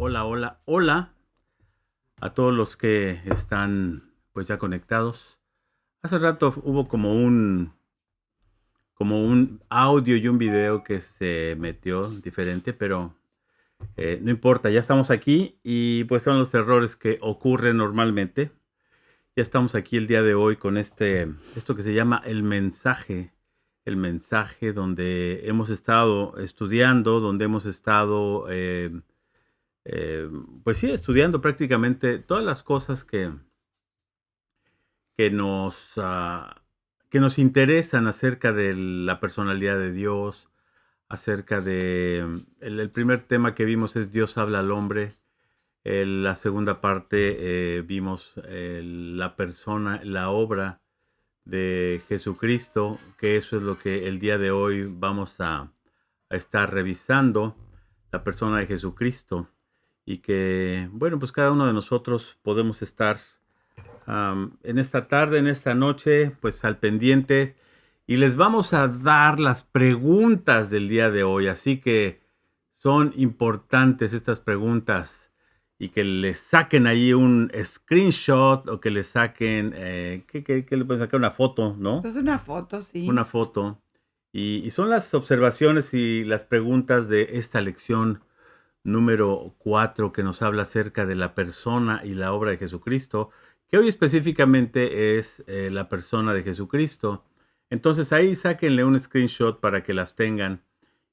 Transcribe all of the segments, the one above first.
Hola, hola, hola a todos los que están pues ya conectados. Hace rato hubo como un audio y un video que se metió diferente, pero no importa, ya estamos aquí y pues son los errores que ocurren normalmente. Ya estamos aquí el día de hoy con esto que se llama el mensaje donde hemos estado estudiando, donde hemos estado eh, pues sí, estudiando prácticamente todas las cosas que nos, ah, que nos interesan acerca de la personalidad de Dios, acerca el primer tema que vimos es Dios habla al hombre. La segunda parte vimos la persona, la obra de Jesucristo, que eso es lo que el día de hoy vamos a estar revisando, la persona de Jesucristo, y que, bueno, pues cada uno de nosotros podemos estar en esta tarde, en esta noche, pues al pendiente, y les vamos a dar las preguntas del día de hoy, así que son importantes estas preguntas y que le saquen ahí un screenshot o que le saquen, ¿qué le pueden sacar? Una foto, ¿no? Pues una foto, sí. Una foto. Y son las observaciones y las preguntas de esta lección número 4 que nos habla acerca de la persona y la obra de Jesucristo, que hoy específicamente es la persona de Jesucristo. Entonces ahí sáquenle un screenshot para que las tengan.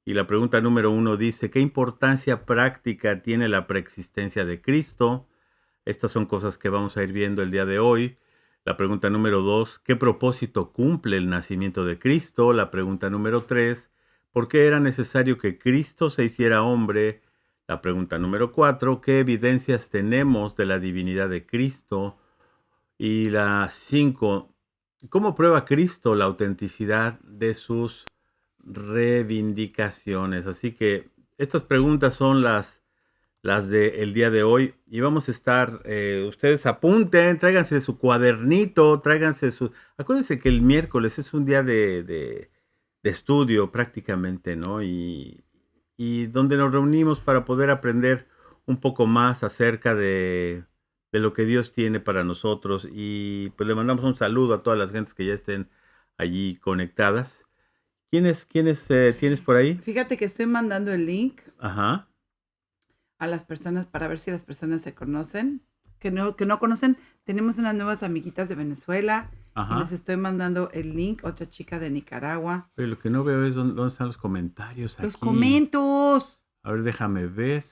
Y la pregunta número 1 dice, ¿qué importancia práctica tiene la preexistencia de Cristo? Estas son cosas que vamos a ir viendo el día de hoy. La pregunta número 2, ¿qué propósito cumple el nacimiento de Cristo? La pregunta número 3, ¿por qué era necesario que Cristo se hiciera hombre? La pregunta número 4, ¿qué evidencias tenemos de la divinidad de Cristo? Y la 5, ¿cómo prueba Cristo la autenticidad de sus reivindicaciones? Así que estas preguntas son las del día de hoy y vamos a estar, ustedes apunten, tráiganse su cuadernito, Acuérdense que el miércoles es un día de estudio prácticamente, ¿no? Y donde nos reunimos para poder aprender un poco más acerca de lo que Dios tiene para nosotros. Y pues le mandamos un saludo a todas las gentes que ya estén allí conectadas. ¿Quiénes tienes por ahí? Fíjate que estoy mandando el link Ajá, a las personas para ver si las personas se conocen. Que no conocen, tenemos unas nuevas amiguitas de Venezuela y les ajá. estoy mandando el link, otra chica de Nicaragua. Pero lo que no veo es dónde están los comentarios Los aquí. comentos. A ver, déjame ver.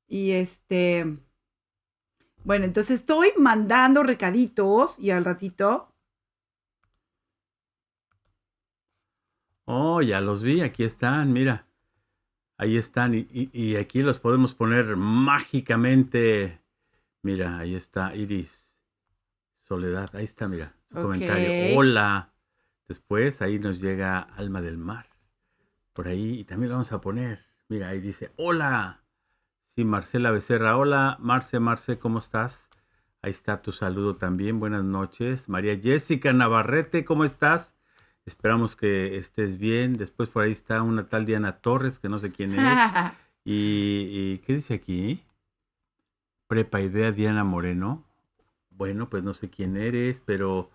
Y bueno, entonces estoy mandando recaditos y al ratito. Oh, ya los vi, aquí están, mira. Ahí están y aquí los podemos poner mágicamente. Mira, ahí está Iris Soledad. Ahí está, mira, su Ok. comentario. Hola. Después ahí nos llega Alma del Mar. Por ahí y también lo vamos a poner. Mira, ahí dice, hola. Sí, Marcela Becerra. Hola, Marce, ¿cómo estás? Ahí está tu saludo también. Buenas noches. María Jessica Navarrete, ¿cómo estás? Esperamos que estés bien. Después por ahí está una tal Diana Torres, que no sé quién es. ¿Y qué dice aquí? Prepa Idea Diana Moreno. Bueno, pues no sé quién eres, pero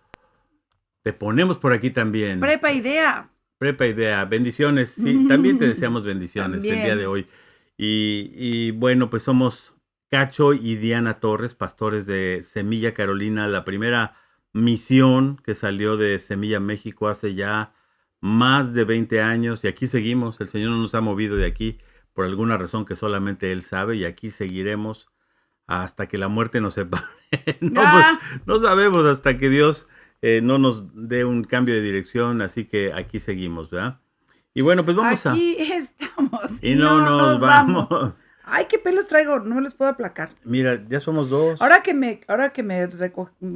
te ponemos por aquí también. Prepa idea. Prepa Idea, bendiciones. Sí, también te deseamos bendiciones el día de También. hoy. Y bueno, pues somos Cacho y Diana Torres, pastores de Semilla Carolina, la primera misión que salió de Semilla México hace ya más de 20 años. Y aquí seguimos, el Señor no nos ha movido de aquí por alguna razón que solamente Él sabe, y aquí seguiremos hasta que la muerte nos separe. No, pues Ah, no sabemos hasta que Dios no nos dé un cambio de dirección, así que aquí seguimos, ¿verdad? Y bueno, pues vamos a... aquí estamos Y y no no nos nos vamos. vamos. Ay, qué pelos traigo, no me los puedo aplacar. Mira, ya somos dos. Ahora que me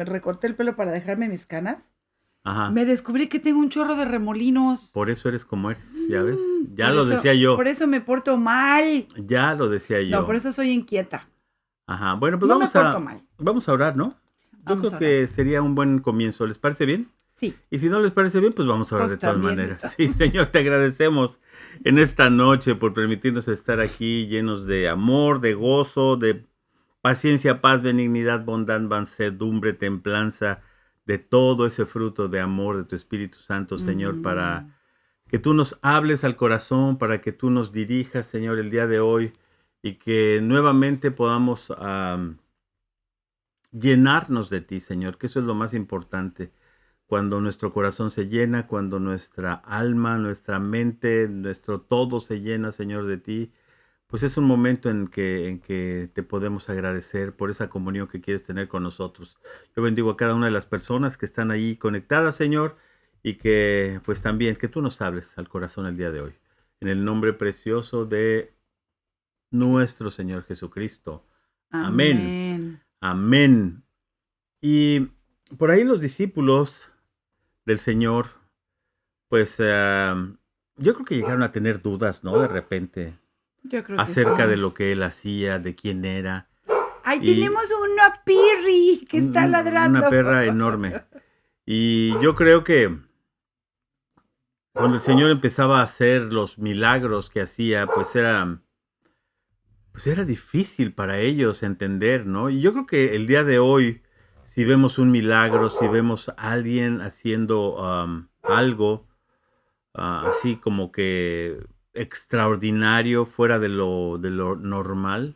recorté el pelo para dejarme mis canas, Ajá. me descubrí que tengo un chorro de remolinos. Por eso eres como eres, ¿ya ves? Ya Por lo eso, decía yo. por eso me porto mal. Ya lo decía No, por yo. eso soy inquieta. Ajá. Bueno, pues No me porto mal. vamos a orar, ¿no? Yo Vamos creo a orar. que sería un buen comienzo. ¿Les parece bien? Sí, Y si no les parece bien, pues vamos a orar pues de todas también de maneras. todo. Sí, Señor, te agradecemos en esta noche por permitirnos estar aquí llenos de amor, de gozo, de paciencia, paz, benignidad, bondad, mansedumbre, templanza, de todo ese fruto de amor de tu Espíritu Santo, Señor, para Mm, que tú nos hables al corazón, para que tú nos dirijas, Señor, el día de hoy y que nuevamente podamos llenarnos de ti, Señor, que eso es lo más importante. Cuando nuestro corazón se llena, cuando nuestra alma, nuestra mente, nuestro todo se llena, Señor, de ti, pues es un momento en que te podemos agradecer por esa comunión que quieres tener con nosotros. Yo bendigo a cada una de las personas que están ahí conectadas, Señor, y que pues también que tú nos hables al corazón el día de hoy. En el nombre precioso de nuestro Señor Jesucristo. Amén. amén. Amén. Y por ahí los discípulos del Señor, pues yo creo que llegaron a tener dudas, ¿no? De repente, Yo creo que acerca de sí. lo que él hacía, de quién era. Ahí Y tenemos una Pirri que está una ladrando. perra enorme. Y yo creo que cuando el Señor empezaba a hacer los milagros que hacía, pues era difícil para ellos entender, ¿no? Y yo creo que el día de hoy, si vemos un milagro, si vemos a alguien haciendo algo así como que extraordinario, fuera de lo normal,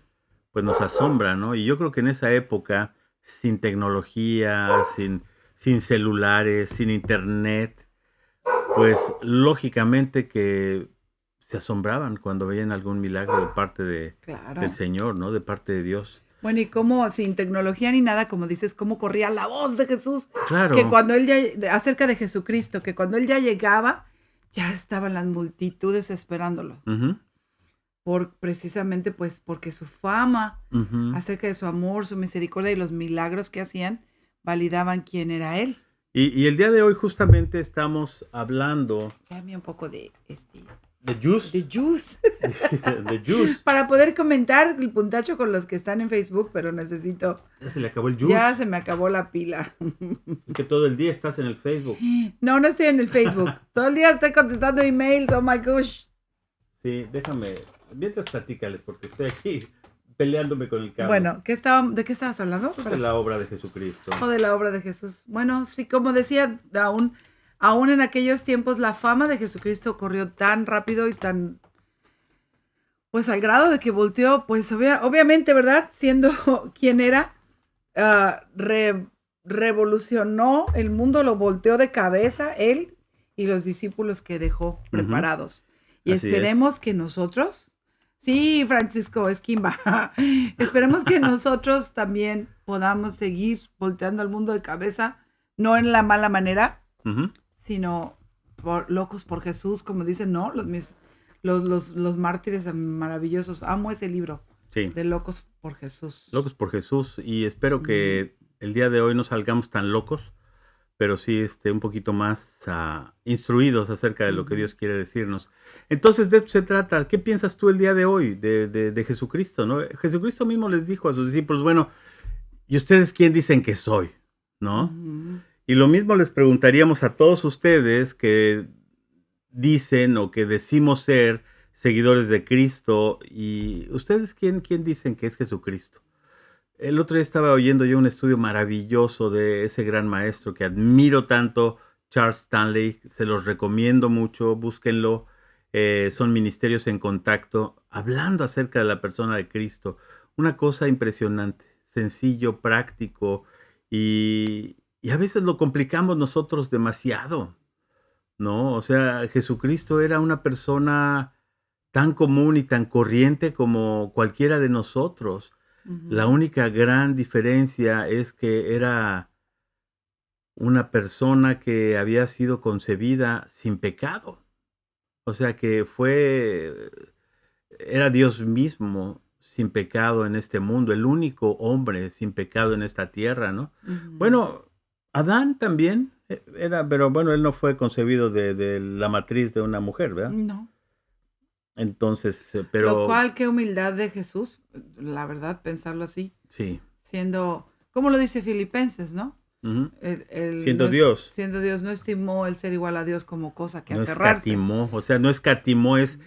pues nos asombra, ¿no? Y yo creo que en esa época, sin tecnología, sin celulares, sin internet, pues lógicamente que se asombraban cuando veían algún milagro de parte del Claro. Señor, ¿no? De parte de Dios. Bueno, y cómo, sin tecnología ni nada, como dices, cómo corría la voz de Jesús, que Claro. cuando él acerca de Jesucristo, que cuando él ya llegaba, ya estaban las multitudes esperándolo, Ujú, precisamente pues porque su fama ujú. acerca de su amor, su misericordia y los milagros que hacían, validaban quién era él. Y el día de hoy justamente estamos hablando Dame un poco de de Juice, de juice de Juice. para poder comentar el puntacho con los que están en Facebook, pero necesito, Ya se le acabó el Juice. ya se me acabó la pila. Es que todo el día estás en el Facebook. No, no estoy en el Facebook. Todo el día estoy contestando emails, oh my gosh. Sí, déjame. Mientras platícales, porque estoy aquí peleándome con el cable. Bueno, ¿de qué estabas hablando? Pues de la obra de Jesucristo. O de la obra de Jesús. Bueno, sí, como decía, aún en aquellos tiempos la fama de Jesucristo corrió tan rápido y tan, pues al grado de que volteó, pues obviamente, ¿verdad? Siendo quien era, revolucionó el mundo, lo volteó de cabeza él y los discípulos que dejó Ujú, preparados. Y así es. esperemos que nosotros, sí, Francisco Esquimba, esperemos que nosotros también podamos seguir volteando al mundo de cabeza, no en la mala manera, Ujú, sino locos por Jesús, como dicen, ¿no? Los mártires maravillosos. Amo ese libro sí, de Locos por Jesús. locos por Jesús. Y espero Mm, que el día de hoy no salgamos tan locos, pero sí un poquito más instruidos acerca de lo que ujú. Dios quiere decirnos. Entonces, de esto se trata. ¿Qué piensas tú el día de hoy de Jesucristo, no? Jesucristo mismo les dijo a sus discípulos, bueno, ¿y ustedes quién dicen que soy? ¿No? Ujú. Y lo mismo les preguntaríamos a todos ustedes que dicen o que decimos ser seguidores de Cristo. ¿Y ustedes quién dicen que es Jesucristo? El otro día estaba oyendo yo un estudio maravilloso de ese gran maestro que admiro tanto, Charles Stanley. Se los recomiendo mucho, búsquenlo. Son ministerios en contacto, hablando acerca de la persona de Cristo. Una cosa impresionante, sencillo, práctico, y a veces lo complicamos nosotros demasiado, ¿no? O sea, Jesucristo era una persona tan común y tan corriente como cualquiera de nosotros. La Ujú, única gran diferencia es que era una persona que había sido concebida sin pecado. O sea, era Dios mismo sin pecado en este mundo, el único hombre sin pecado en esta tierra, ¿no? ujú. Bueno, Adán también era, pero bueno, él no fue concebido de la matriz de una mujer, ¿verdad? No. Entonces, Lo pero cual, qué humildad de Jesús, la verdad, pensarlo así, sí. siendo, como lo dice Filipenses, ¿no? Ujú. Él Siendo Dios. siendo Dios, no estimó el ser igual a Dios como cosa que No aferrarse. escatimó, o sea, no escatimó, es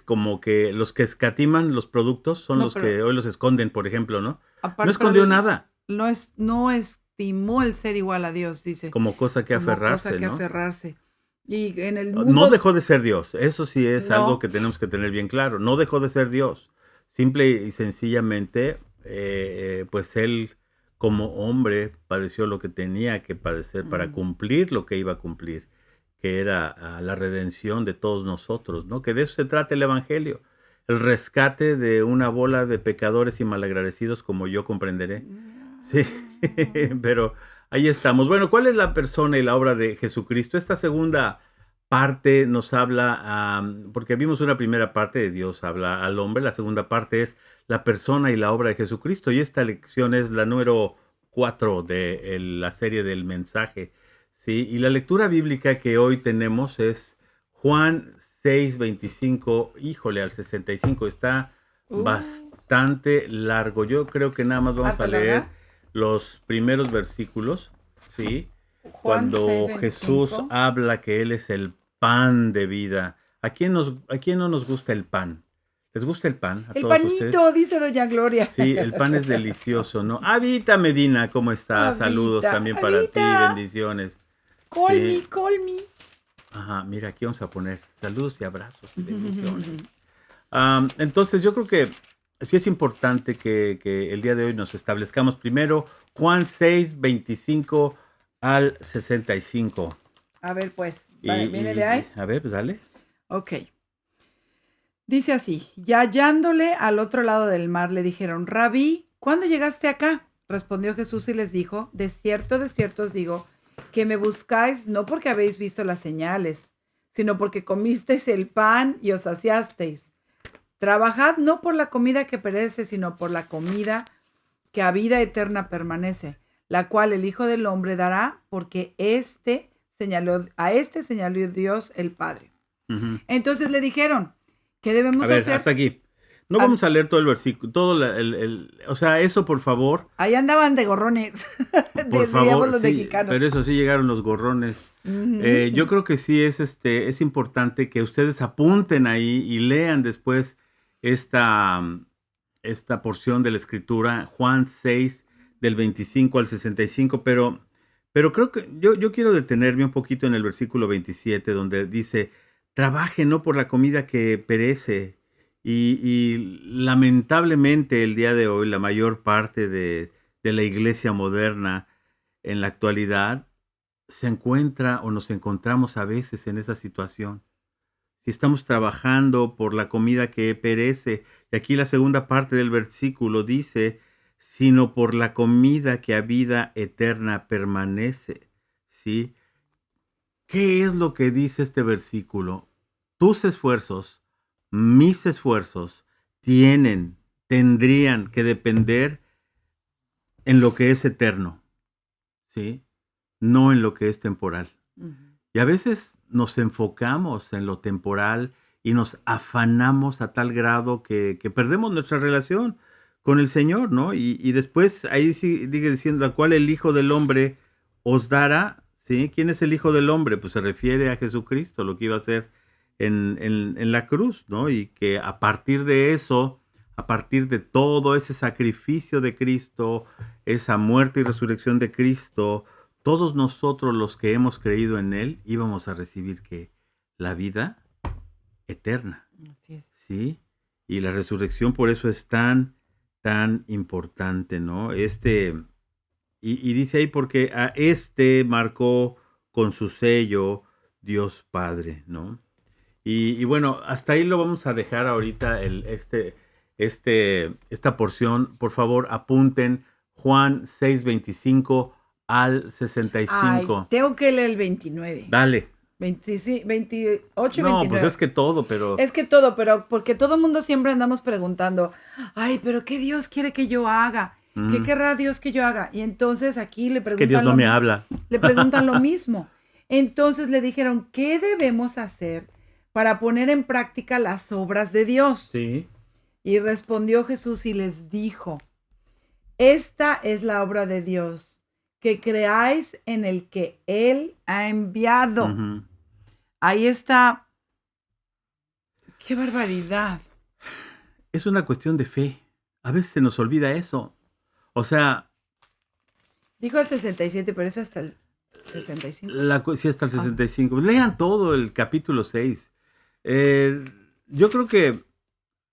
como que los que escatiman los productos son No, los pero que hoy los esconden, por ejemplo, ¿no? No aparte, escondió nada, no estimó el ser igual a Dios, dice, como cosa que como cosa aferrarse, que ¿no? aferrarse. Y en el No mundo, dejó de ser Dios, eso sí es algo no, que tenemos que tener bien claro, no dejó de ser Dios, simple y sencillamente, pues él como hombre padeció lo que tenía que padecer para mm, cumplir lo que iba a cumplir, que era la redención de todos nosotros, ¿no? Que de eso se trata el Evangelio, el rescate de una bola de pecadores y malagradecidos como yo comprenderé. Sí, pero ahí estamos. Bueno, ¿cuál es la persona y la obra de Jesucristo? Esta segunda parte nos habla, porque vimos una primera parte de Dios habla al hombre, la segunda parte es la persona y la obra de Jesucristo, y esta lección es la número 4 de la serie del mensaje. Sí, y la lectura bíblica que hoy tenemos es Juan 6:25, híjole, al 65, está uh, bastante largo. Yo creo que nada más vamos a harta leer larga. los primeros versículos, ¿sí? Juan seis Cuando Jesús veinticinco habla que Él es el pan de vida. ¿A quién no nos gusta el pan? ¿Les gusta el pan a El todos ustedes? panito, dice doña Gloria. Sí, el pan es delicioso, ¿no? Avita Medina, ¿cómo estás? Saludos Avita, también para ti, Avita, bendiciones. call me, Sí, call me. ajá, mira, aquí vamos a poner saludos y abrazos y bendiciones. Entonces, yo creo que sí es importante que el día de hoy nos establezcamos primero Juan 6:25 al 65. A ver, pues, Y, ¿viene de ahí? a ver, pues dale. Ok. Dice así, y hallándole al otro lado del mar, le dijeron, Rabí, ¿cuándo llegaste acá? Respondió Jesús y les dijo, de cierto os digo, que me buscáis no porque habéis visto las señales, sino porque comisteis el pan y os saciasteis. Trabajad no por la comida que perece, sino por la comida que a vida eterna permanece, la cual el Hijo del Hombre dará, porque a este señaló Dios el Padre. Ujú. Entonces le dijeron, ¿qué A debemos ver, hasta hacer? aquí. No Ah, vamos a leer todo el versículo, todo o sea, eso por favor, ahí andaban de gorrones, por diríamos favor, los sí, mexicanos. pero eso sí llegaron los gorrones. Yo Ujú. creo que sí es importante que ustedes apunten ahí y lean después esta, esta porción de la escritura, Juan 6, del 25 al 65, pero creo que yo quiero detenerme un poquito en el versículo 27, donde dice, trabaje no por la comida que perece, y lamentablemente el día de hoy la mayor parte de la iglesia moderna en la actualidad se encuentra o nos encontramos a veces en esa situación. Si estamos trabajando por la comida que perece, y aquí la segunda parte del versículo dice, sino por la comida que a vida eterna permanece. ¿Sí? ¿Qué es lo que dice este versículo? Tus esfuerzos, mis esfuerzos, tendrían que depender en lo que es eterno, ¿sí? No en lo que es temporal. Ujú. Y a veces nos enfocamos en lo temporal y nos afanamos a tal grado que perdemos nuestra relación con el Señor, ¿no? Y después ahí sí, sigue diciendo, la cual el Hijo del Hombre os dará, ¿sí? ¿Quién es el Hijo del Hombre? Pues se refiere a Jesucristo, lo que iba a hacer en la cruz, ¿no? Y que a partir de eso, a partir de todo ese sacrificio de Cristo, esa muerte y resurrección de Cristo, todos nosotros los que hemos creído en Él íbamos a recibir que la vida eterna, Así es. ¿sí? Y la resurrección por eso es tan, tan importante, ¿no? Y dice ahí porque a marcó con su sello Dios Padre, ¿no? Y bueno, hasta ahí lo vamos a dejar ahorita, esta porción. Por favor, apunten Juan 6:25 al Ay, 65. tengo que leer el 29. Dale. 25, 28 y No, pues es 29. que todo, pero Es que todo, pero porque todo el mundo siempre andamos preguntando, ay, pero ¿qué Dios quiere que yo haga? ¿Qué mm, querrá Dios que yo haga? Y entonces aquí es que Dios no me habla. le preguntan lo mismo. Entonces le dijeron, ¿qué debemos hacer para poner en práctica las obras de Dios? Sí. Y respondió Jesús y les dijo, esta es la obra de Dios, que creáis en el que Él ha enviado. Ujú. Ahí está. ¡Qué barbaridad! Es una cuestión de fe. A veces se nos olvida eso. O sea, Dijo el 67, pero es hasta el 65. sí, hasta el 65. Lean todo el capítulo 6. Yo creo que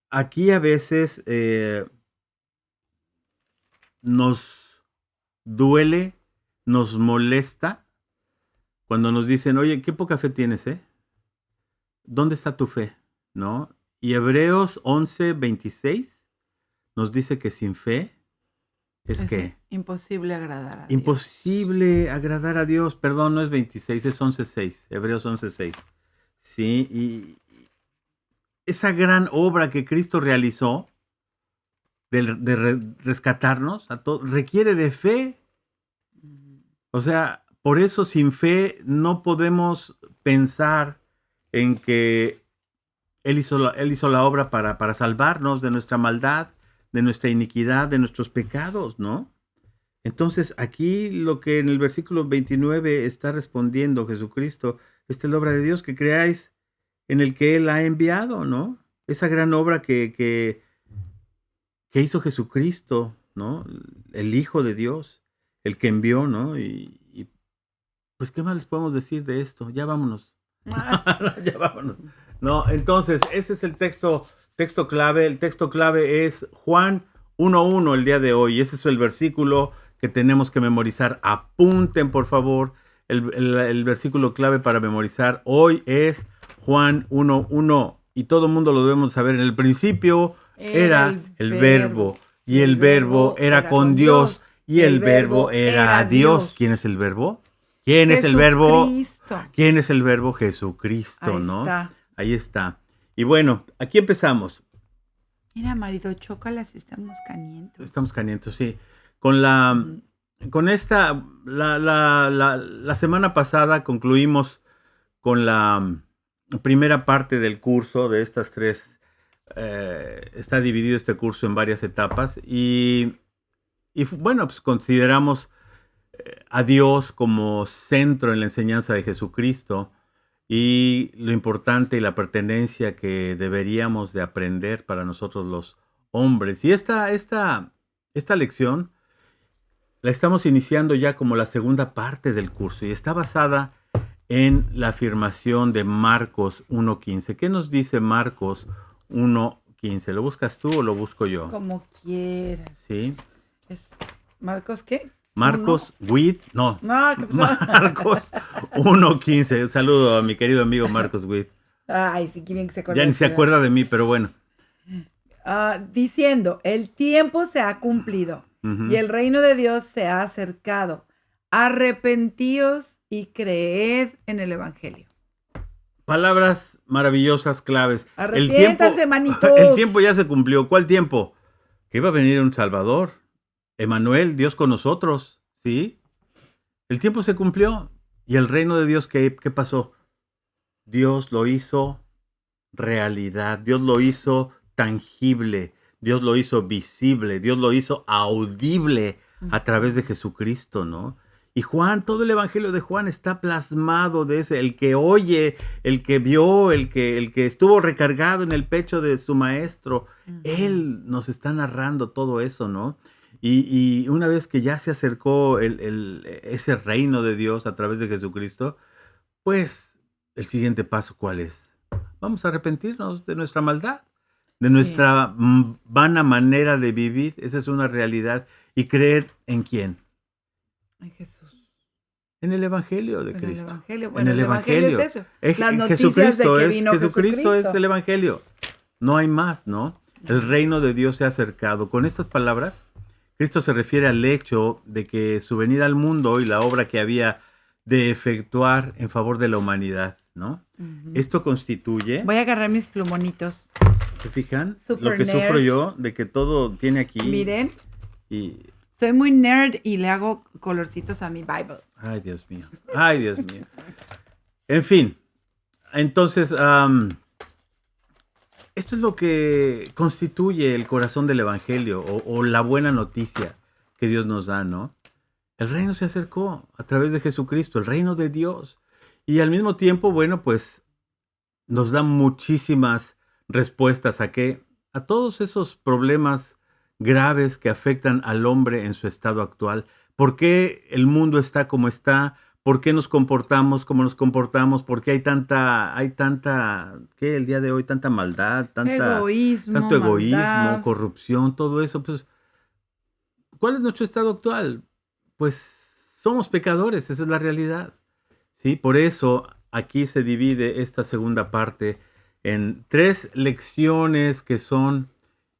aquí a veces nos duele, nos molesta cuando nos dicen, oye, qué poca fe tienes, ¿eh? ¿Dónde está tu fe? ¿No? Y Hebreos 11:26 nos dice que sin fe es que imposible agradar a Dios. imposible agradar a Dios. Perdón, no es 26, es 11:6. Hebreos 11:6. Sí, y esa gran obra que Cristo realizó de rescatarnos a todos requiere de fe. O sea, por eso sin fe no podemos pensar en que Él hizo la obra para salvarnos de nuestra maldad, de nuestra iniquidad, de nuestros pecados, ¿no? Entonces, aquí lo que en el versículo 29 está respondiendo Jesucristo, esta es la obra de Dios, que creáis en el que Él ha enviado, ¿no? Esa gran obra que hizo Jesucristo, ¿no? El Hijo de Dios, el que envió, ¿no? Y pues, ¿qué más les podemos decir de esto? Ya vámonos. Ya vámonos. No, entonces, ese es el texto clave. El texto clave es Juan 1:1 el día de hoy. Ese es el versículo que tenemos que memorizar. Apunten, por favor. El versículo clave para memorizar hoy es Juan 1:1. Y todo el mundo lo debemos saber. En el principio era el verbo. Y el verbo era con Dios. Y el verbo era Dios. ¿Quién es el verbo? ¿Quién es el verbo? ¿Quién es el verbo? Jesucristo, Ahí ¿no? está. Ahí está. Y bueno, aquí empezamos. Mira, marido, chócalas, estamos calientes. Estamos calientes, sí. Con esta, la semana pasada concluimos con la primera parte del curso de estas tres. Está dividido este curso en varias etapas y bueno, pues consideramos a Dios como centro en la enseñanza de Jesucristo y lo importante y la pertenencia que deberíamos de aprender para nosotros los hombres. Y esta lección la estamos iniciando ya como la segunda parte del curso y está basada en la afirmación de Marcos 1:15. ¿Qué nos dice Marcos 1:15? ¿Lo buscas tú o lo busco yo? Como quieras. Sí. ¿Marcos qué? Marcos Witt, no. No, ¿qué pasó? Marcos 1:15. Un saludo a mi querido amigo Marcos Witt. Ay, si quieren que se acuerde. Ya ni se acuerda de mí, pero bueno. Diciendo, el tiempo se ha cumplido y el reino de Dios se ha acercado. Arrepentíos y creed en el evangelio. Palabras maravillosas, claves. Arrepiéntanse, manitos. El tiempo ya se cumplió. ¿Cuál tiempo? Que iba a venir un Salvador. Emanuel, Dios con nosotros, ¿sí? El tiempo se cumplió. ¿Y el reino de Dios qué pasó? Dios lo hizo realidad. Dios lo hizo tangible. Dios lo hizo visible. Dios lo hizo audible a través de Jesucristo, ¿no? Y Juan, todo el evangelio de Juan está plasmado de ese, el que oye, el que vio, el que estuvo recargado en el pecho de su maestro. Él nos está narrando todo eso, ¿no? Y una vez que ya se acercó ese reino de Dios a través de Jesucristo, pues el siguiente paso, ¿cuál es? Vamos a arrepentirnos de nuestra maldad, de nuestra vana manera de vivir. Esa es una realidad. ¿Y creer en quién? En Jesús. En el Evangelio de Cristo. El Evangelio. Bueno, el Evangelio es eso. Las noticias Jesucristo de que vino Jesucristo es el Evangelio. No hay más, ¿no? El reino de Dios se ha acercado. Con estas palabras, Cristo se refiere al hecho de que su venida al mundo y la obra que había de efectuar en favor de la humanidad, ¿no? Esto constituye... Voy a agarrar mis plumonitos. ¿Se fijan? Super lo que nerd. Sufro yo, de que todo tiene aquí... Miren. Y... Soy muy nerd y le hago colorcitos a mi Bible. Ay, Dios mío. Ay, Dios mío. En fin. Entonces, esto es lo que constituye el corazón del Evangelio o la buena noticia que Dios nos da, ¿no? El reino se acercó a través de Jesucristo, el reino de Dios. Y al mismo tiempo, bueno, pues nos da muchísimas respuestas a todos esos problemas graves que afectan al hombre en su estado actual. ¿Por qué el mundo está como está? ¿Por qué nos comportamos como nos comportamos? ¿Por qué qué el día de hoy, tanta maldad, Egoísmo, tanto egoísmo, maldad. corrupción, todo eso? Pues, ¿cuál es nuestro estado actual? Pues somos pecadores, esa es la realidad. Sí, por eso aquí se divide esta segunda parte en 3 lecciones que son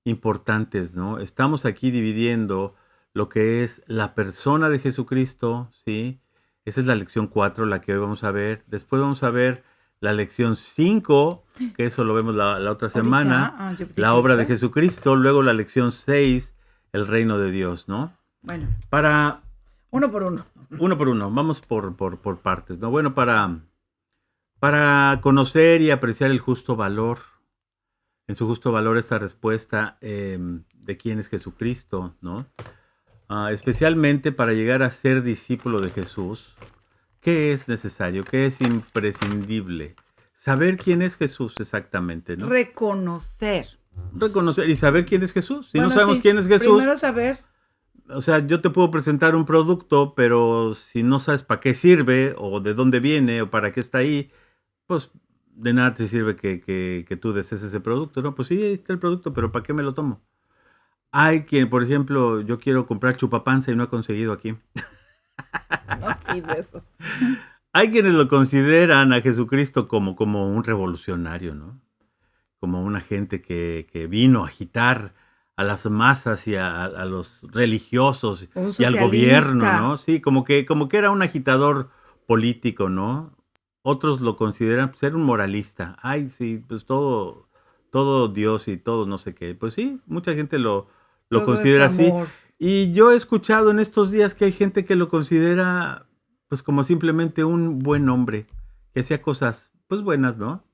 importantes, ¿no? Estamos aquí dividiendo lo que es la persona de Jesucristo, ¿sí? Esa es la lección 4, la que hoy vamos a ver. Después vamos a ver la lección 5, que eso lo vemos la otra Ahorita, semana, yo dije la obra de ahorita. Jesucristo. Luego la lección 6, el reino de Dios, ¿no? Bueno, Para uno por uno. uno por uno, vamos por partes, ¿no? Bueno, para conocer y apreciar el justo valor, en su justo valor esa respuesta de quién es Jesucristo, ¿no? Especialmente para llegar a ser discípulo de Jesús, ¿qué es necesario? ¿Qué es imprescindible? Saber quién es Jesús exactamente, ¿no? Reconocer. Reconocer y saber quién es Jesús. Si no Bueno, sabemos sí, quién es Jesús, primero saber. o sea, yo te puedo presentar un producto, pero si no sabes para qué sirve, o de dónde viene, o para qué está ahí, pues de nada te sirve que tú desees ese producto, ¿no? Pues sí, ahí está el producto, pero ¿para qué me lo tomo? Hay quien, por ejemplo, yo quiero comprar chupapanza y no he conseguido aquí. No sirve eso. Hay quienes lo consideran a Jesucristo como un revolucionario, ¿no? Como una gente que vino a agitar a las masas y a los religiosos Un y al gobierno, socialista. ¿no? Sí, como que era un agitador político, ¿no? Otros lo consideran ser un moralista. Ay, sí, pues todo Dios y todo no sé qué. Pues sí, mucha gente lo Todo es considera así. amor. Y yo he escuchado en estos días que hay gente que lo considera pues como simplemente un buen hombre, que hacía cosas pues buenas, ¿no?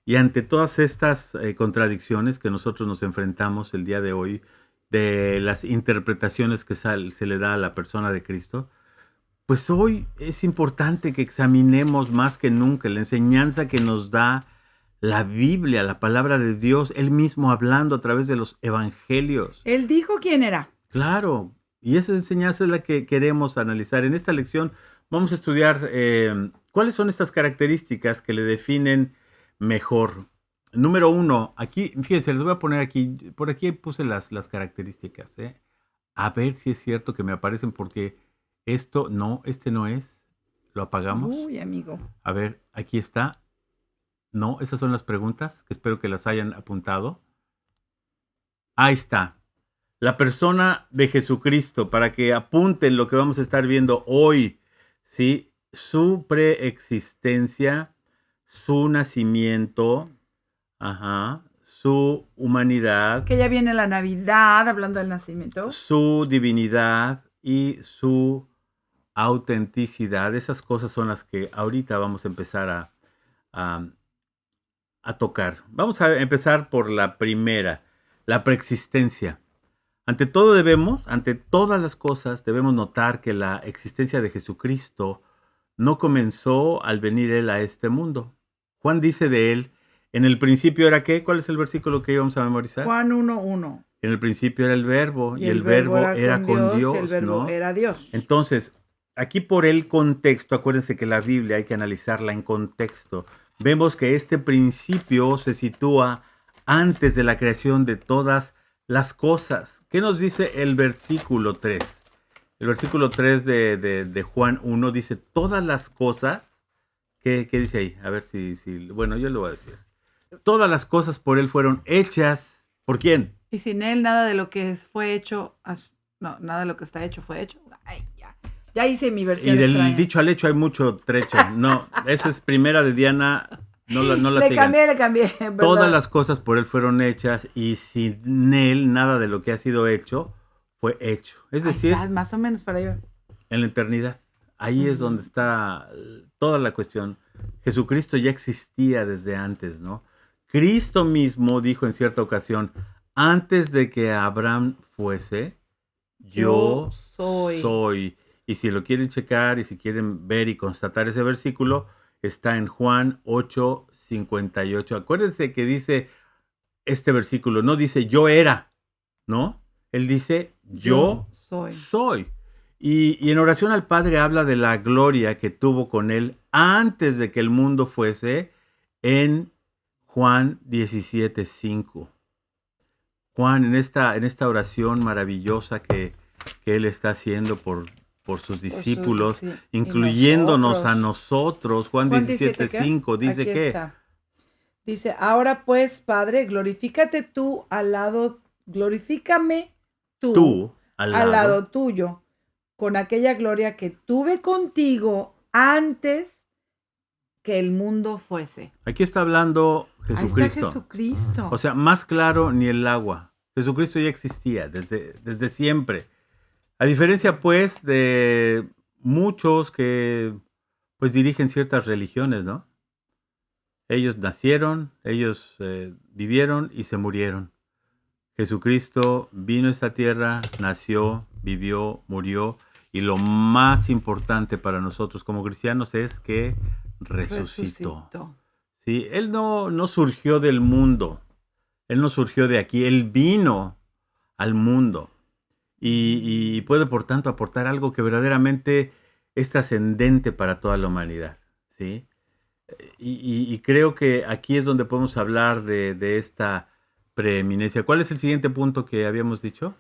Y ante todas estas contradicciones que nosotros nos enfrentamos el día de hoy, de las interpretaciones que se le da a la persona de Cristo, pues hoy es importante que examinemos más que nunca la enseñanza que nos da la Biblia, la palabra de Dios, Él mismo hablando a través de los evangelios. Él dijo quién era. Claro, y esa enseñanza es la que queremos analizar. En esta lección vamos a estudiar cuáles son estas características que le definen mejor. Número 1, aquí, fíjense, les voy a poner aquí, por aquí puse las características, ¿eh? A ver si es cierto que me aparecen porque este no es. Lo apagamos. Uy, amigo. A ver, aquí está. No, esas son las preguntas que espero que las hayan apuntado. Ahí está. La persona de Jesucristo, para que apunten lo que vamos a estar viendo hoy, ¿sí? Su preexistencia, su nacimiento, ajá, su humanidad, Que ya viene la Navidad, hablando del nacimiento. su divinidad y su autenticidad. Esas cosas son las que ahorita vamos a empezar a, a tocar. Vamos a empezar por la primera, la preexistencia. Ante todas las cosas, debemos notar que la existencia de Jesucristo no comenzó al venir Él a este mundo. Juan dice de Él, en el principio era ¿qué? ¿Cuál es el versículo que íbamos a memorizar? Juan 1:1. En el principio era el verbo Y y el el verbo verbo era era con con Dios y el Dios, verbo ¿no? era Dios. Entonces, aquí por el contexto, acuérdense que la Biblia hay que analizarla en contexto. Vemos que este principio se sitúa antes de la creación de todas las cosas. ¿Qué nos dice el versículo 3? El versículo 3 de Juan 1 dice, todas las cosas, ¿qué dice ahí? A ver bueno, yo lo voy a decir. Todas las cosas por Él fueron hechas, ¿por quién? Y sin él nada de lo que fue hecho, no, nada de lo que está hecho fue hecho. Ay, ya hice mi versión Y del extraña. dicho al hecho hay mucho trecho. No, esa es primera de Diana, no la Le sigan. cambié, perdón. Todas las cosas por Él fueron hechas y sin Él nada de lo que ha sido hecho fue hecho. Es Ahí decir, está, más o menos para allá. en la eternidad. Ahí es donde está toda la cuestión. Jesucristo ya existía desde antes, ¿no? Cristo mismo dijo en cierta ocasión, antes de que Abraham fuese, yo Yo soy. soy. Y si lo quieren checar y si quieren ver y constatar ese versículo, está en Juan 8:58. Acuérdense que dice este versículo, no dice yo era, ¿no? Él dice Yo yo soy. soy. Y en oración al Padre habla de la gloria que tuvo con él antes de que el mundo fuese en Juan 17:5. Juan, en esta oración maravillosa que él está haciendo por sus Por sus discípulos, y incluyéndonos a nosotros. nosotros, Juan Juan 17, ¿qué? 17:5, dice Aquí que está. Dice, ahora pues, Padre, glorifícate tú glorifícame tú tú al al lado. lado tuyo, con aquella gloria que tuve contigo antes que el mundo fuese. Aquí está hablando Ahí está Jesucristo. Jesucristo. O sea, más claro ni el agua. Jesucristo ya existía desde siempre. A diferencia, pues, de muchos que, pues, dirigen ciertas religiones, ¿no? Ellos nacieron, ellos vivieron y se murieron. Jesucristo vino a esta tierra, nació, vivió, murió, y lo más importante para nosotros como cristianos es que resucitó. Resucitó. ¿Sí? Él no surgió del mundo, Él no surgió de aquí, Él vino al mundo y puede por tanto aportar algo que verdaderamente es trascendente para toda la humanidad. ¿Sí? Y creo que aquí es donde podemos hablar de esta preeminencia. ¿Cuál es el siguiente punto que habíamos dicho?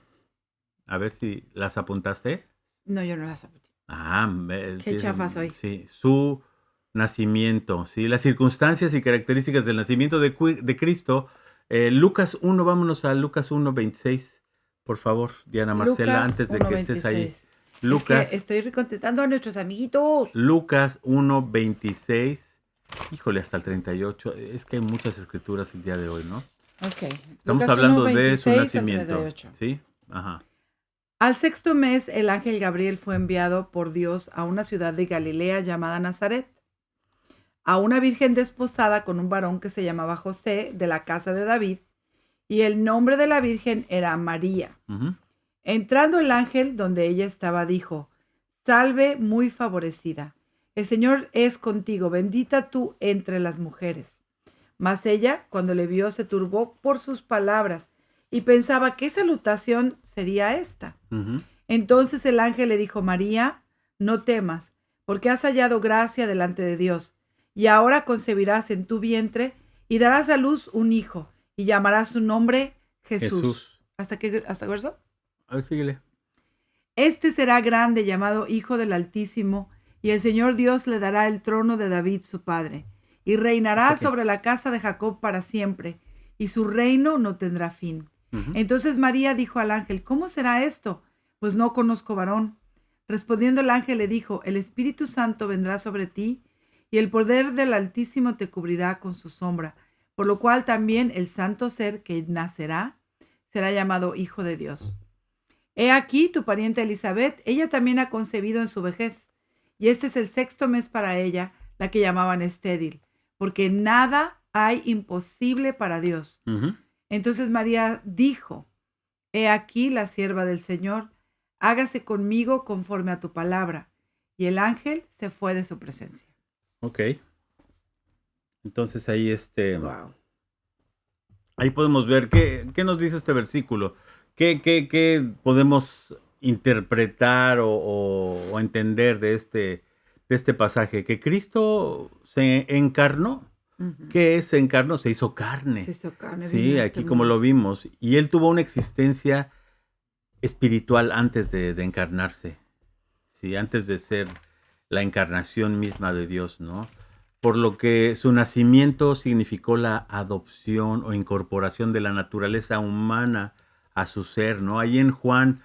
A ver si las apuntaste. No, yo no las apunté. Qué chafa soy. Sí, su nacimiento, ¿sí? Las circunstancias y características del nacimiento de Cristo. Lucas 1, vámonos a Lucas 1:26, por favor, Diana Marcela, Lucas antes de que estés ahí. 1:26. Es que Lucas, estoy contestando a nuestros amiguitos. Lucas 1:26, híjole, hasta el 38. Es que hay muchas escrituras el día de hoy, ¿no? Ok. Estamos Lucas hablando de su 1:26 al nacimiento, 38. ¿sí? Ajá. Al sexto mes, el ángel Gabriel fue enviado por Dios a una ciudad de Galilea llamada Nazaret, a una virgen desposada con un varón que se llamaba José, de la casa de David, y el nombre de la virgen era María. Ujú. Entrando el ángel donde ella estaba, dijo, Salve muy favorecida, el Señor es contigo, bendita tú entre las mujeres. Mas ella, cuando le vio, se turbó por sus palabras y pensaba qué salutación sería esta. Ujú. Entonces el ángel le dijo, María, no temas, porque has hallado gracia delante de Dios, y ahora concebirás en tu vientre y darás a luz un hijo, y llamarás su nombre Jesús. Jesús. ¿Hasta verso? A ver, síguele. Este será grande, llamado Hijo del Altísimo, y el Señor Dios le dará el trono de David su padre, y reinará Hasta aquí. sobre la casa de Jacob para siempre, y su reino no tendrá fin. Ujú. Entonces María dijo al ángel, ¿cómo será esto? Pues no conozco varón. Respondiendo el ángel le dijo, el Espíritu Santo vendrá sobre ti, y el poder del Altísimo te cubrirá con su sombra, por lo cual también el santo ser que nacerá será llamado Hijo de Dios. He aquí tu pariente Elizabeth, ella también ha concebido en su vejez, y este es el sexto mes para ella, la que llamaban estéril, porque nada hay imposible para Dios. Ujú. Entonces María dijo, He aquí la sierva del Señor, hágase conmigo conforme a tu palabra. Y el ángel se fue de su presencia. Ok. Entonces ahí Wow. ahí podemos ver qué nos dice este versículo. ¿Qué podemos interpretar o entender de este pasaje? Que Cristo se encarnó. ¿Qué es? Se encarnó, se hizo carne. Se hizo carne, vino Sí, a aquí este como lo mundo. vimos. Y él tuvo una existencia espiritual antes de encarnarse. Sí, antes de ser la encarnación misma de Dios, ¿no? Por lo que su nacimiento significó la adopción o incorporación de la naturaleza humana a su ser, ¿no? Ahí en Juan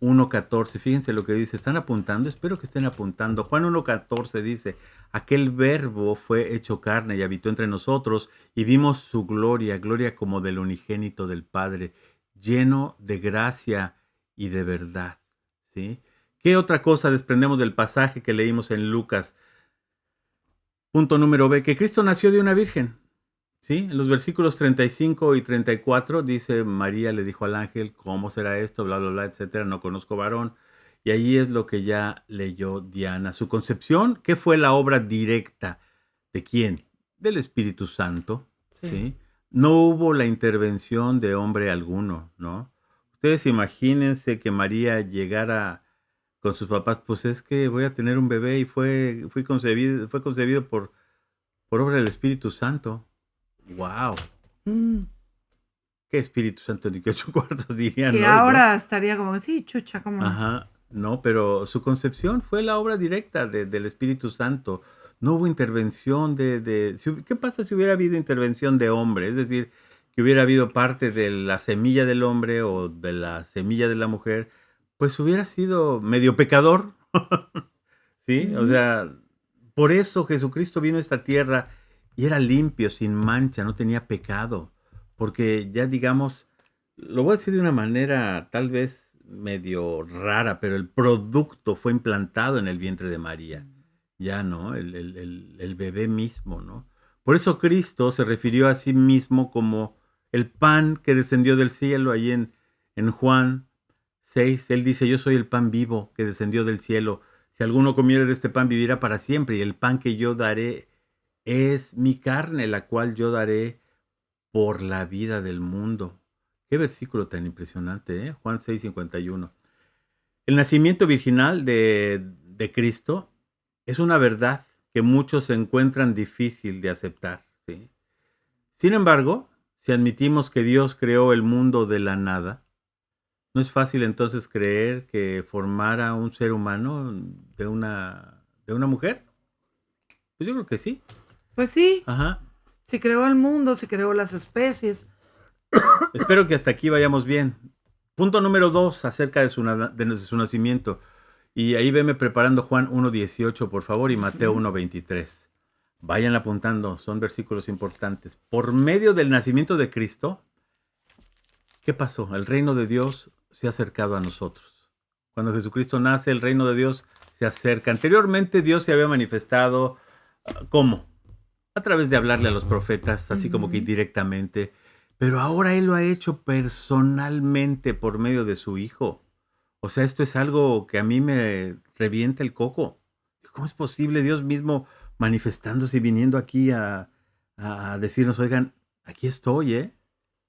1:14, fíjense lo que dice, ¿están apuntando? Espero que estén apuntando. Juan 1:14 dice, aquel verbo fue hecho carne y habitó entre nosotros y vimos su gloria, gloria como del unigénito del Padre, lleno de gracia y de verdad, ¿sí? ¿Qué otra cosa desprendemos del pasaje que leímos en Lucas? Punto número B, que Cristo nació de una virgen. ¿Sí? En los versículos 35 y 34 dice, María le dijo al ángel, ¿cómo será esto? Bla, bla, bla, etcétera, no conozco varón. Y ahí es lo que ya leyó Diana. Su concepción, ¿qué fue la obra directa? ¿De quién? Del Espíritu Santo, Sí. ¿sí? No hubo la intervención de hombre alguno, ¿no? Ustedes imagínense que María llegara con sus papás, pues es que voy a tener un bebé y fue concebido por obra del Espíritu Santo. ¡Wow! Mm. ¿Qué Espíritu Santo ni qué ocho cuartos dirían Que hoy, no? ahora estaría como que, sí, chucha, ¿cómo no? Ajá, no, pero su concepción fue la obra directa del Espíritu Santo. No hubo intervención ¿qué pasa si hubiera habido intervención de hombre? Es decir, que hubiera habido parte de la semilla del hombre o de la semilla de la mujer, pues hubiera sido medio pecador, ¿sí? O Ujú. sea, por eso Jesucristo vino a esta tierra y era limpio, sin mancha, no tenía pecado, porque ya digamos, lo voy a decir de una manera tal vez medio rara, pero el producto fue implantado en el vientre de María, ya, ¿no? El bebé mismo, ¿no? Por eso Cristo se refirió a sí mismo como el pan que descendió del cielo, ahí en Juan 6, él dice, yo soy el pan vivo que descendió del cielo. Si alguno comiere de este pan, vivirá para siempre, y el pan que yo daré es mi carne, la cual yo daré por la vida del mundo. Qué versículo tan impresionante, ¿eh? Juan 6:51. El nacimiento virginal de Cristo es una verdad que muchos encuentran difícil de aceptar, ¿sí? Sin embargo, si admitimos que Dios creó el mundo de la nada, ¿no es fácil entonces creer que formara un ser humano de una mujer? Pues yo creo que sí. Pues sí, Ajá. se creó el mundo, se creó las especies. Espero que hasta aquí vayamos bien. Punto número 2 acerca de su nacimiento. Y ahí veme preparando Juan 1:18, por favor, y Mateo Ujú. 1:23. Vayan apuntando, son versículos importantes. Por medio del nacimiento de Cristo, ¿qué pasó? El reino de Dios se ha acercado a nosotros. Cuando Jesucristo nace, el reino de Dios se acerca. Anteriormente Dios se había manifestado, ¿cómo? A través de hablarle a los profetas, así como que Ujú. indirectamente, pero ahora Él lo ha hecho personalmente por medio de su Hijo. O sea, esto es algo que a mí me revienta el coco. ¿Cómo es posible Dios mismo manifestándose y viniendo aquí a decirnos, oigan, aquí estoy, ¿eh?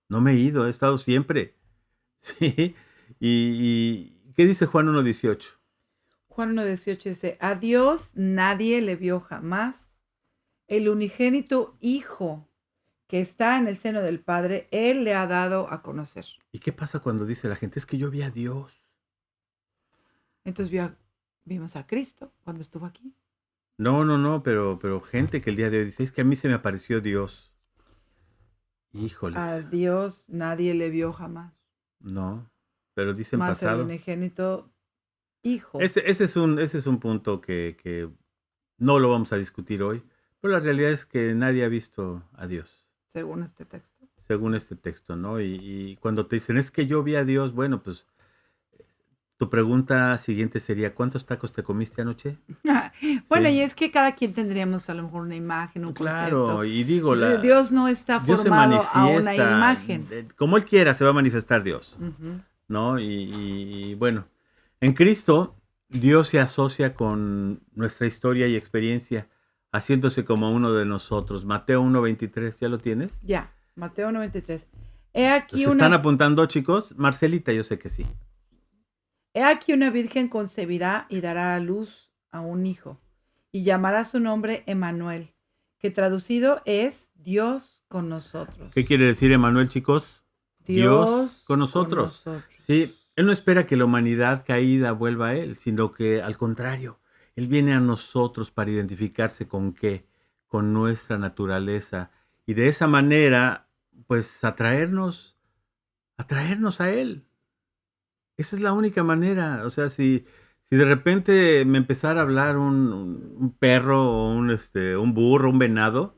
No me he ido, he estado siempre. ¿Sí? ¿Y qué dice Juan 1:18? Juan 1:18 dice, a Dios nadie le vio jamás. El unigénito Hijo que está en el seno del Padre, Él le ha dado a conocer. ¿Y qué pasa cuando dice la gente, es que yo vi a Dios? Entonces vimos a Cristo cuando estuvo aquí. No, no, no, pero gente que el día de hoy dice, es que a mí se me apareció Dios. A Híjoles, Dios nadie le vio jamás. no, pero dice en Más el pasado. unigénito Hijo, Ese es un punto que no lo vamos a discutir hoy, pero la realidad es que nadie ha visto a Dios, según este texto. según este texto, ¿no? Y cuando te dicen, es que yo vi a Dios, bueno, pues tu pregunta siguiente sería, ¿cuántos tacos te comiste anoche? Bueno, Sí, y es que cada quien tendríamos a lo mejor una imagen, un claro, concepto. y digo, Dios no está Dios se formado a una manifiesta, imagen. como Él quiera se va a manifestar Dios, Ujú. ¿no? Y bueno, en Cristo Dios se asocia con nuestra historia y experiencia, haciéndose como uno de nosotros. Mateo 1:23, ¿ya lo tienes? Ya, Mateo 93. He aquí ¿Se están una, apuntando, chicos? Marcelita, yo sé que sí. he aquí una virgen concebirá y dará a luz a un hijo, y llamará su nombre Emmanuel, que traducido es Dios con ¿Qué quiere nosotros. decir Emanuel, chicos? Dios con Dios con nosotros. Sí, nosotros. Él no espera que la humanidad caída vuelva a Él, sino que al contrario, Él viene a nosotros para identificarse con qué, con nuestra naturaleza y de esa manera, pues atraernos a Él. Esa es la única manera. O sea, si de repente me empezara a hablar un perro o un burro, un venado,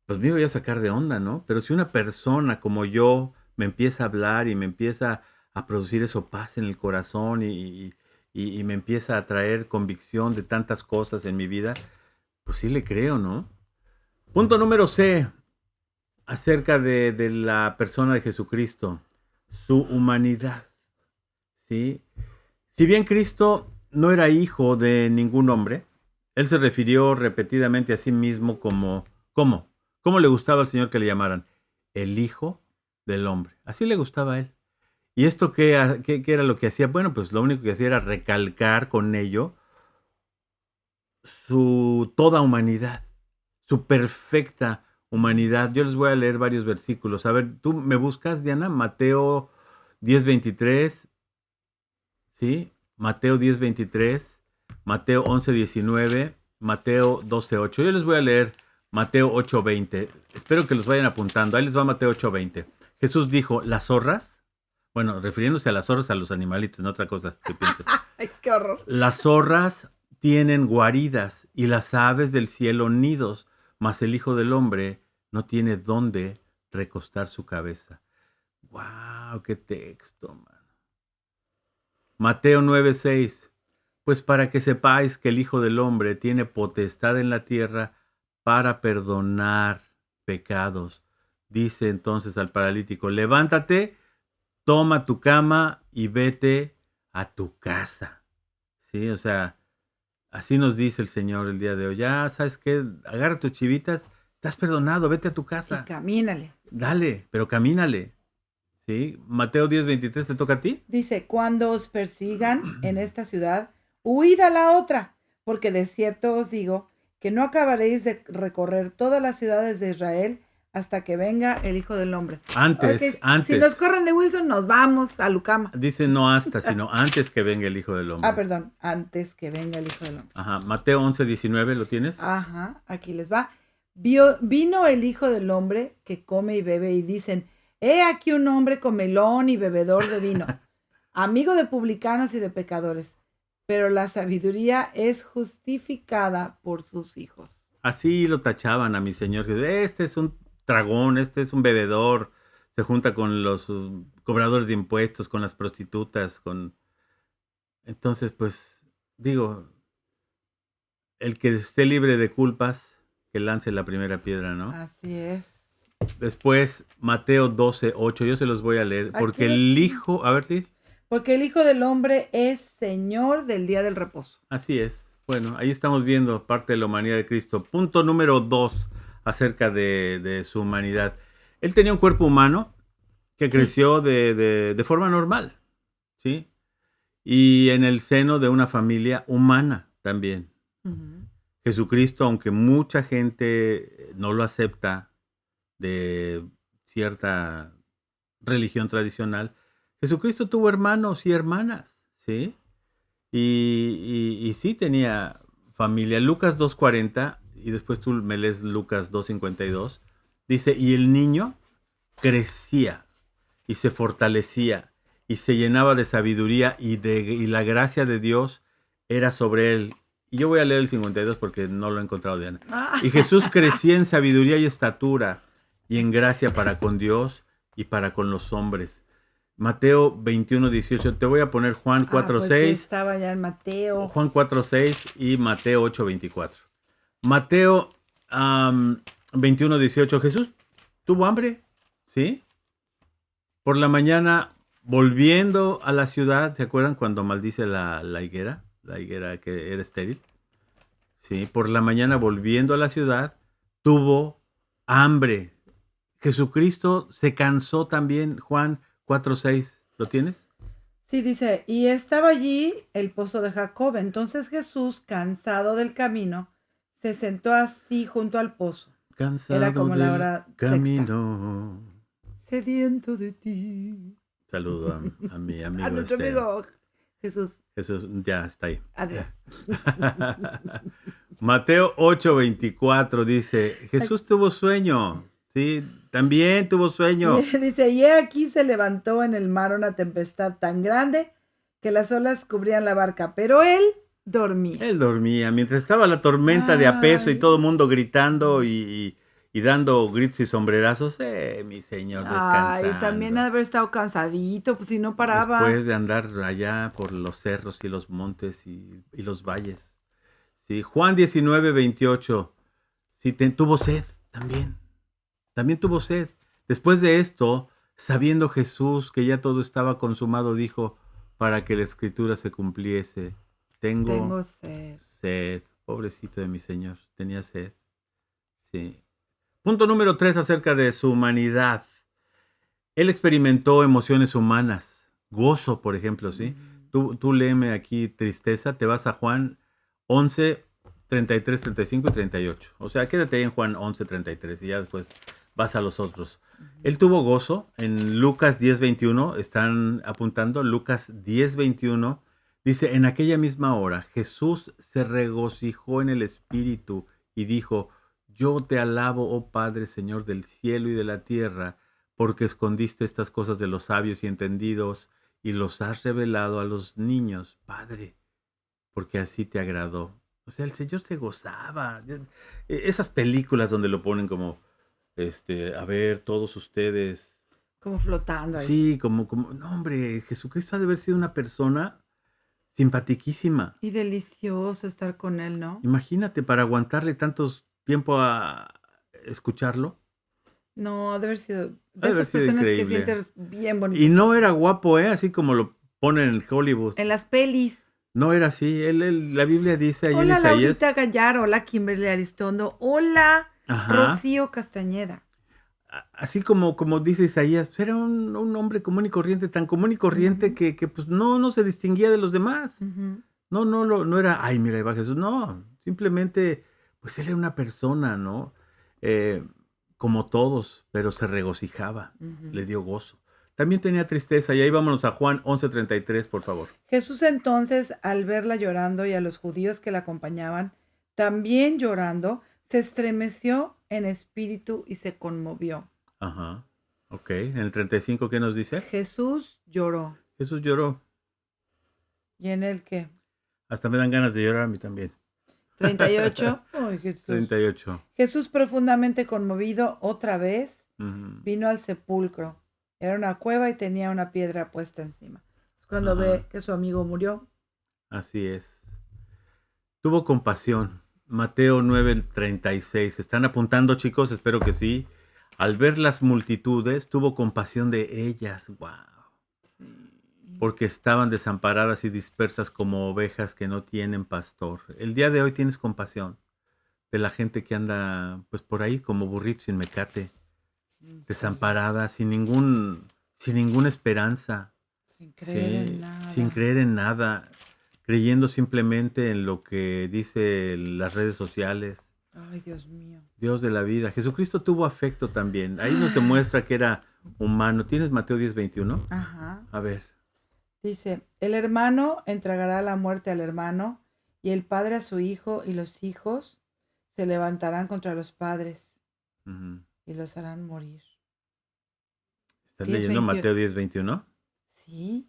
pues me voy a sacar de onda, ¿no? Pero si una persona como yo me empieza a hablar y me empieza a producir eso paz en el corazón y me empieza a traer convicción de tantas cosas en mi vida, pues sí le creo, ¿no? Punto número C, acerca de la persona de Jesucristo, su humanidad, ¿sí? Si bien Cristo no era hijo de ningún hombre, él se refirió repetidamente a sí mismo como, ¿cómo? ¿Cómo le gustaba al Señor que le llamaran? El Hijo del Hombre. Así le gustaba a él. ¿Y esto qué era lo que hacía? Bueno, pues lo único que hacía era recalcar con ello su toda humanidad, su perfecta humanidad. Yo les voy a leer varios versículos. A ver, tú me buscas, Diana, Mateo 10:23, ¿sí? Mateo 10:23, Mateo 11:19, Mateo 12:8. Yo les voy a leer Mateo 8:20. Espero que los vayan apuntando. Ahí les va Mateo 8:20. Jesús dijo, las zorras, bueno, refiriéndose a las zorras, a los animalitos, no otra cosa que piensen. Ay, qué horror. Las zorras tienen guaridas y las aves del cielo nidos, mas el Hijo del Hombre no tiene dónde recostar su cabeza. ¡Wow! ¡Qué texto, man! Mateo 9:6. Pues para que sepáis que el Hijo del Hombre tiene potestad en la tierra para perdonar pecados. Dice entonces al paralítico, levántate, toma tu cama y vete a tu casa. Sí, o sea, así nos dice el Señor el día de hoy. Ya, ¿sabes qué? Agarra tus chivitas, estás perdonado, vete a tu Y casa. camínale. Dale, pero camínale. ¿Sí? Mateo 10:23, ¿te toca a ti? Dice, cuando os persigan en esta ciudad, huid a la otra, porque de cierto os digo que no acabaréis de recorrer todas las ciudades de Israel hasta que venga el Hijo del Hombre. Antes. Si nos corren de Wilson, nos vamos a Lucama. Dice no hasta, sino antes que venga el Hijo del Hombre. Perdón, antes que venga el Hijo del Hombre. Ajá, Mateo 11:19, ¿lo tienes? Ajá, aquí les va. Vino el Hijo del Hombre que come y bebe y dicen, he aquí un hombre comelón y bebedor de vino, amigo de publicanos y de pecadores, pero la sabiduría es justificada por sus hijos. Así lo tachaban a mi Señor. Este es un tragón, este es un bebedor. Se junta con los cobradores de impuestos, con las prostitutas, con... Entonces, pues, digo, el que esté libre de culpas, que lance la primera piedra, ¿no? Así es. Después, Mateo 12:8, yo se los voy a leer. Porque Aquí. el Hijo, a ver, ¿sí? Porque el Hijo del Hombre es Señor del día del reposo. Así es. Bueno, ahí estamos viendo parte de la humanidad de Cristo. Punto número 2 acerca de su humanidad. Él tenía un cuerpo humano que creció de forma normal, ¿sí? Y en el seno de una familia humana también. Uh-huh. Jesucristo, aunque mucha gente no lo acepta de cierta religión tradicional, Jesucristo tuvo hermanos y hermanas, ¿sí? Y sí tenía familia. Lucas 2:40, y después tú me lees Lucas 2:52, dice, y el niño crecía y se fortalecía y se llenaba de sabiduría y la gracia de Dios era sobre él. Y yo voy a leer el 52 porque no lo he encontrado, Diana. Y Jesús crecía en sabiduría y estatura y en gracia para con Dios y para con los hombres. Mateo 21:18. Te voy a poner Juan 4:6. Pues estaba ya en Mateo. Juan 4:6 y Mateo 8:24. Mateo 21:18. Jesús tuvo hambre, ¿sí? Por la mañana, volviendo a la ciudad, ¿se acuerdan cuando maldice la higuera? La higuera que era estéril. Sí, por la mañana, volviendo a la ciudad, tuvo hambre. Jesucristo se cansó también, Juan 4:6. ¿Lo tienes? Sí, dice, y estaba allí el pozo de Jacob. Entonces Jesús, cansado del camino, se sentó así junto al pozo. Cansado Era como la del hora camino. Sediento de ti. Saludo a mi amigo. A nuestro amigo Jesús. Jesús ya está ahí. Adiós. Mateo 8:24 dice, Jesús tuvo sueño. Sí, también tuvo sueño. Dice, y aquí se levantó en el mar una tempestad tan grande que las olas cubrían la barca, pero él dormía. Él dormía. Mientras estaba la tormenta de a peso y todo el mundo gritando y dando gritos y sombrerazos, mi Señor descansando. Ay, también ha de haber estado cansadito, pues si no paraba. Después de andar allá por los cerros y los montes y los valles. Sí, Juan 19:28. Sí, tuvo sed también. También tuvo sed. Después de esto, sabiendo Jesús que ya todo estaba consumado, dijo, para que la escritura se cumpliese. Tengo sed. Sed. Pobrecito de mi Señor, tenía sed. Sí. Punto número 3 acerca de su humanidad. Él experimentó emociones humanas. Gozo, por ejemplo, ¿sí? Tú léeme aquí tristeza, te vas a Juan 11, 33, 35 y 38. O sea, quédate ahí en Juan 11, 33 y ya después vas a los otros. Él tuvo gozo en Lucas 10, 21. Están apuntando Lucas 10, 21. Dice, en aquella misma hora Jesús se regocijó en el Espíritu y dijo, yo te alabo, oh Padre, Señor del cielo y de la tierra, porque escondiste estas cosas de los sabios y entendidos y los has revelado a los niños, Padre, porque así te agradó. O sea, el Señor se gozaba. Esas películas donde lo ponen como, a ver, todos ustedes. Como flotando ahí. Sí, no, hombre, Jesucristo ha de haber sido una persona simpatiquísima. Y delicioso estar con él, ¿no? Imagínate, para aguantarle tanto tiempo a escucharlo. No, ha de haber sido Ha de de haber esas sido personas que increíble. sientes bien bonitas. Y no era guapo, así como lo ponen en Hollywood. En las pelis. No era así. La Biblia dice ahí en Hola, Isaías. Laurita Gallar. Hola, Kimberly Aristondo. Hola, Ajá. Rocío Castañeda. Así como dice Isaías, pues era un hombre común y corriente, tan común y corriente que pues no se distinguía de los demás. No era, ay, mira, ahí va Jesús. No, simplemente, pues él era una persona, ¿no? Como todos, pero se regocijaba, le dio gozo. También tenía tristeza, y ahí vámonos a Juan 11:33, por favor. Jesús entonces, al verla llorando y a los judíos que la acompañaban, también llorando, se estremeció en espíritu y se conmovió. Ajá, ok. En el 35, ¿qué nos dice? Jesús lloró. Jesús lloró. ¿Y en el qué? Hasta me dan ganas de llorar a mí también. 38. Ay, Jesús. 38. Jesús, profundamente conmovido, otra vez Ujú. vino al sepulcro. Era una cueva y tenía una piedra puesta encima. Es cuando ve que su amigo murió. Así es. Tuvo compasión. Mateo 9:36. ¿Están apuntando, chicos? Espero que sí. Al ver las multitudes, tuvo compasión de ellas. ¡Wow! Porque estaban desamparadas y dispersas como ovejas que no tienen pastor. El día de hoy tienes compasión de la gente que anda pues por ahí como burrito sin mecate, desamparada, sin ninguna esperanza, Sin creer en nada. sin creer en nada, creyendo simplemente en lo que dice las redes sociales. Ay, Dios mío. Dios de la vida. Jesucristo tuvo afecto también. Ahí nos demuestra que era humano. ¿Tienes Mateo 10:21? Ajá. A ver. Dice, el hermano entregará la muerte al hermano y el padre a su hijo y los hijos se levantarán contra los padres y los harán morir. ¿Estás leyendo Mateo 10:21? Sí,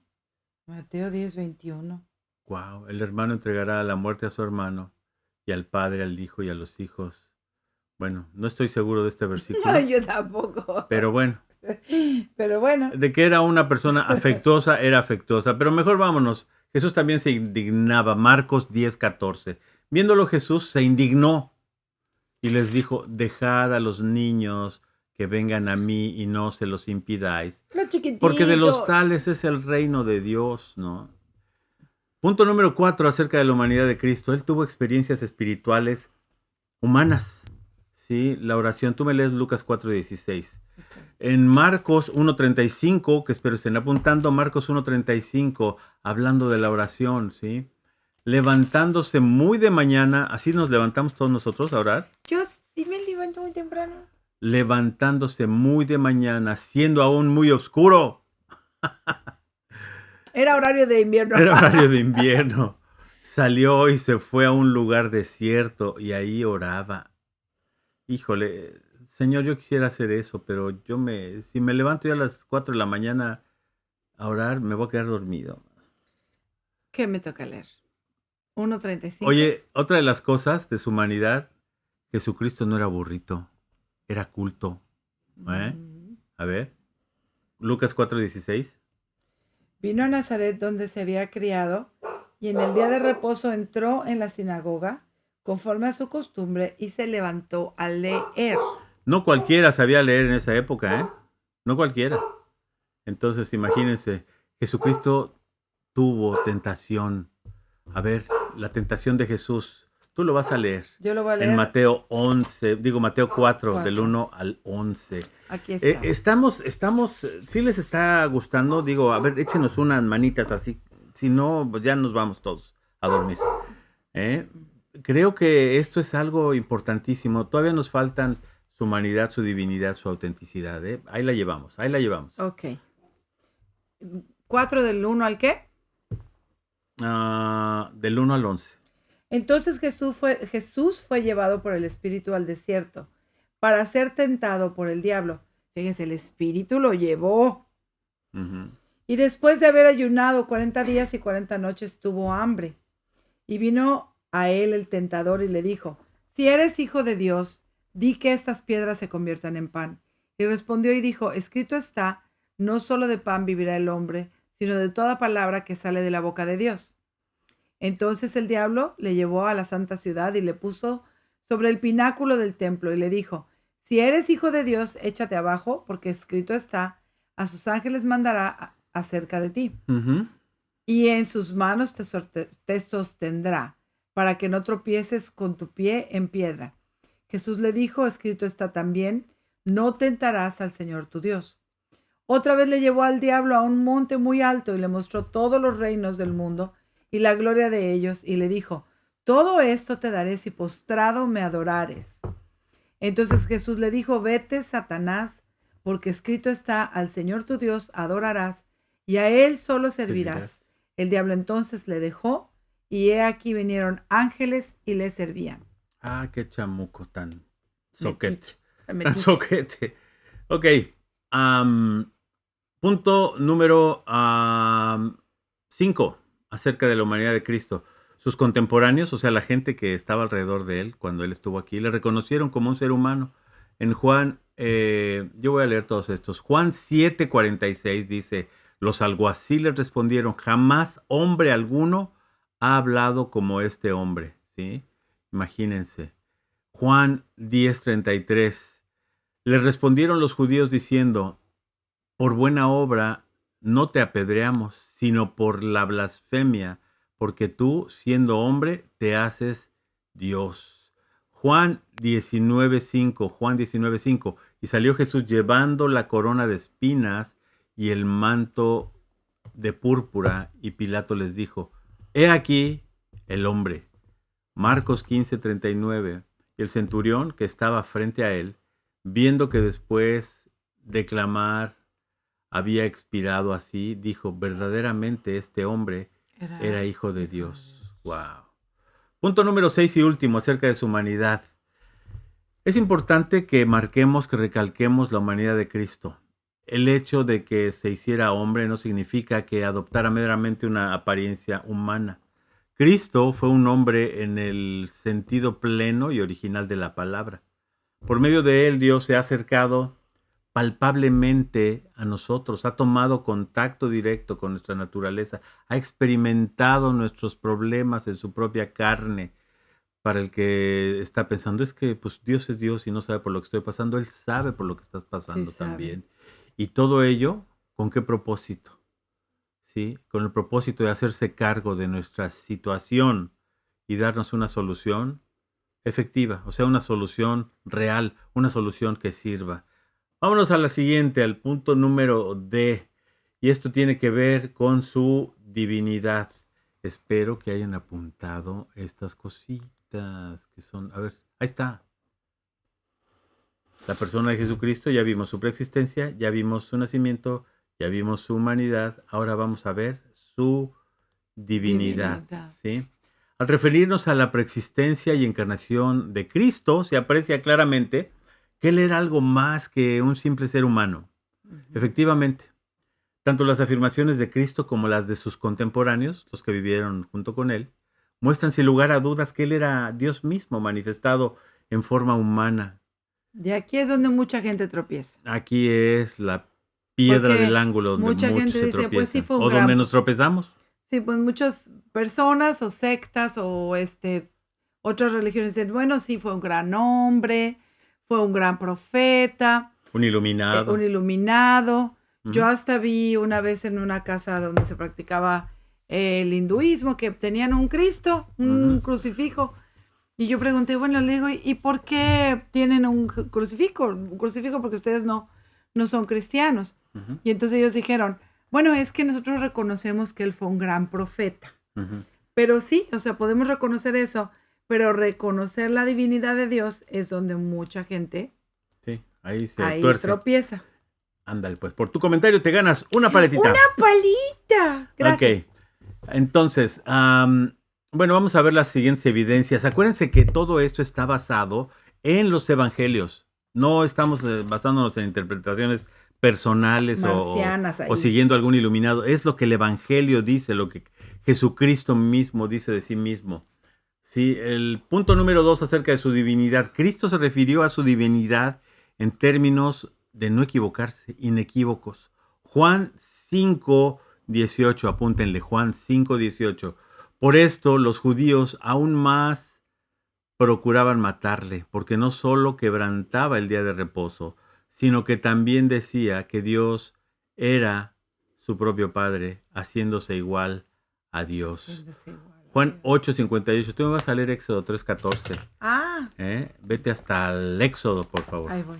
Mateo 10:21. Wow, el hermano entregará la muerte a su hermano y al padre, al hijo y a los hijos. Bueno, no estoy seguro de este versículo. No, yo tampoco. Pero bueno. Pero bueno. De que era una persona afectuosa, era afectuosa. Pero mejor vámonos. Jesús también se indignaba. Marcos 10:14. Viéndolo Jesús se indignó y les dijo, dejad a los niños que vengan a mí y no se los impidáis. Los chiquititos. Porque de los tales es el reino de Dios, ¿no? Punto número 4 acerca de la humanidad de Cristo. Él tuvo experiencias espirituales humanas. Sí, la oración. Tú me lees Lucas 4:16. Okay. En Marcos 1:35, que espero estén apuntando, Marcos 1:35, hablando de la oración, ¿sí? Levantándose muy de mañana, así nos levantamos todos nosotros a orar. Yo sí me levanto muy temprano. Levantándose muy de mañana, siendo aún muy oscuro. Era horario de invierno. Era horario de invierno. Salió y se fue a un lugar desierto y ahí oraba. Híjole, Señor, yo quisiera hacer eso, pero si me levanto ya a las 4 de la mañana a orar, me voy a quedar dormido. ¿Qué me toca leer? 1:35. Oye, otra de las cosas de su humanidad, Jesucristo no era burrito, era culto. A ver, Lucas 4:16. Vino a Nazaret donde se había criado y en el día de reposo entró en la sinagoga conforme a su costumbre y se levantó a leer. No cualquiera sabía leer en esa época, ¿eh? No cualquiera. Entonces, imagínense, Jesucristo tuvo tentación. A ver, la tentación de Jesús. Tú lo vas a leer. Yo lo voy a En leer. Mateo 4, del Cuatro. 1 al 11. Aquí está. ¿Sí les está gustando? Digo, a ver, échenos unas manitas así. Si no, pues ya nos vamos todos a dormir. ¿Eh? Creo que esto es algo importantísimo. Todavía nos faltan su humanidad, su divinidad, su autenticidad. ¿Eh? Ahí la llevamos, ahí la llevamos. Ok. 4 del 1 al qué? Del 1 al 11. Entonces Jesús fue llevado por el Espíritu al desierto para ser tentado por el diablo. Fíjense, el Espíritu lo llevó. Ujú. Y después de haber ayunado 40 días y 40 noches tuvo hambre. Y vino a él el tentador y le dijo, si eres hijo de Dios, di que estas piedras se conviertan en pan. Y respondió y dijo, escrito está, no solo de pan vivirá el hombre, sino de toda palabra que sale de la boca de Dios. Entonces el diablo le llevó a la santa ciudad y le puso sobre el pináculo del templo y le dijo, si eres hijo de Dios, échate abajo, porque escrito está, a sus ángeles mandará acerca de ti. Ujú. Y en sus manos te sostendrá, para que no tropieces con tu pie en piedra. Jesús le dijo, escrito está también, no tentarás al Señor tu Dios. Otra vez le llevó al diablo a un monte muy alto y le mostró todos los reinos del mundo y la gloria de ellos, y le dijo, todo esto te daré si postrado me adorares. Entonces Jesús le dijo, vete, Satanás, porque escrito está, al Señor tu Dios adorarás, y a él solo servirás. El diablo entonces le dejó, y he aquí vinieron ángeles y le servían. Ah, qué chamuco tan soquete. Tan Metiche. soquete. Ok. Punto número 5, acerca de la humanidad de Cristo. Sus contemporáneos, o sea, la gente que estaba alrededor de él cuando él estuvo aquí, le reconocieron como un ser humano. En Juan, yo voy a leer todos estos. Juan 7:46 dice, los alguaciles respondieron, jamás hombre alguno ha hablado como este hombre. ¿Sí? Imagínense. Juan 10:33, le respondieron los judíos diciendo, por buena obra no te apedreamos, sino por la blasfemia, porque tú, siendo hombre, te haces Dios. Juan 19:5, y salió Jesús llevando la corona de espinas y el manto de púrpura, y Pilato les dijo, he aquí el hombre. Marcos 15:39, y el centurión que estaba frente a él, viendo que después de clamar había expirado así, dijo, verdaderamente este hombre era hijo de Dios. Wow. Punto número 6 y último, acerca de su humanidad. Es importante que marquemos, que recalquemos la humanidad de Cristo. El hecho de que se hiciera hombre no significa que adoptara meramente una apariencia humana. Cristo fue un hombre en el sentido pleno y original de la palabra. Por medio de él, Dios se ha acercado palpablemente a nosotros, ha tomado contacto directo con nuestra naturaleza, ha experimentado nuestros problemas en su propia carne. Para el que está pensando, es que pues Dios es Dios y no sabe por lo que estoy pasando, Él sabe por lo que estás pasando Sí sabe. también. Y todo ello, ¿con qué propósito? ¿Sí? Con el propósito de hacerse cargo de nuestra situación y darnos una solución efectiva, o sea, una solución real, una solución que sirva. Vámonos a la siguiente, al punto número D. Y esto tiene que ver con su divinidad. Espero que hayan apuntado estas cositas que son... A ver, ahí está. La persona de Jesucristo, ya vimos su preexistencia, ya vimos su nacimiento, ya vimos su humanidad. Ahora vamos a ver su divinidad. ¿Sí? Al referirnos a la preexistencia y encarnación de Cristo, se aprecia claramente que Él era algo más que un simple ser humano. Efectivamente, tanto las afirmaciones de Cristo como las de sus contemporáneos, los que vivieron junto con Él, muestran sin lugar a dudas que Él era Dios mismo manifestado en forma humana. Y aquí es donde mucha gente tropieza. Aquí es la piedra Porque del ángulo donde mucha muchos gente se dice, pues sí tropiezan. fue un O gran... donde nos tropezamos. Sí, pues muchas personas o sectas o otras religiones dicen, bueno, sí fue un gran hombre, fue un gran profeta, Un iluminado. un iluminado. Ujú. Yo hasta vi una vez en una casa donde se practicaba el hinduismo, que tenían un Cristo, un crucifijo. Y yo pregunté, bueno, le digo, ¿y por qué tienen un crucifijo? Un crucifijo porque ustedes no son cristianos. Y entonces ellos dijeron, bueno, es que nosotros reconocemos que él fue un gran profeta. Pero sí, o sea, podemos reconocer eso, pero reconocer la divinidad de Dios es donde mucha gente sí, ahí se tuerce. Tropieza. Ándale, pues por tu comentario te ganas una paletita. ¡Una palita! Gracias. Ok, entonces, bueno, vamos a ver las siguientes evidencias. Acuérdense que todo esto está basado en los evangelios. No estamos basándonos en interpretaciones personales o siguiendo algún iluminado. Es lo que el evangelio dice, lo que Jesucristo mismo dice de sí mismo. Sí, el punto número 2 acerca de su divinidad. Cristo se refirió a su divinidad en términos de no equivocarse, inequívocos. Juan 5:18, apúntenle, Juan 5:18. Por esto los judíos aún más procuraban matarle, porque no solo quebrantaba el día de reposo, sino que también decía que Dios era su propio Padre, haciéndose igual a Dios. Juan 8:58. Tú me vas a leer Éxodo 3:14. Vete hasta el Éxodo, por favor. Ahí voy.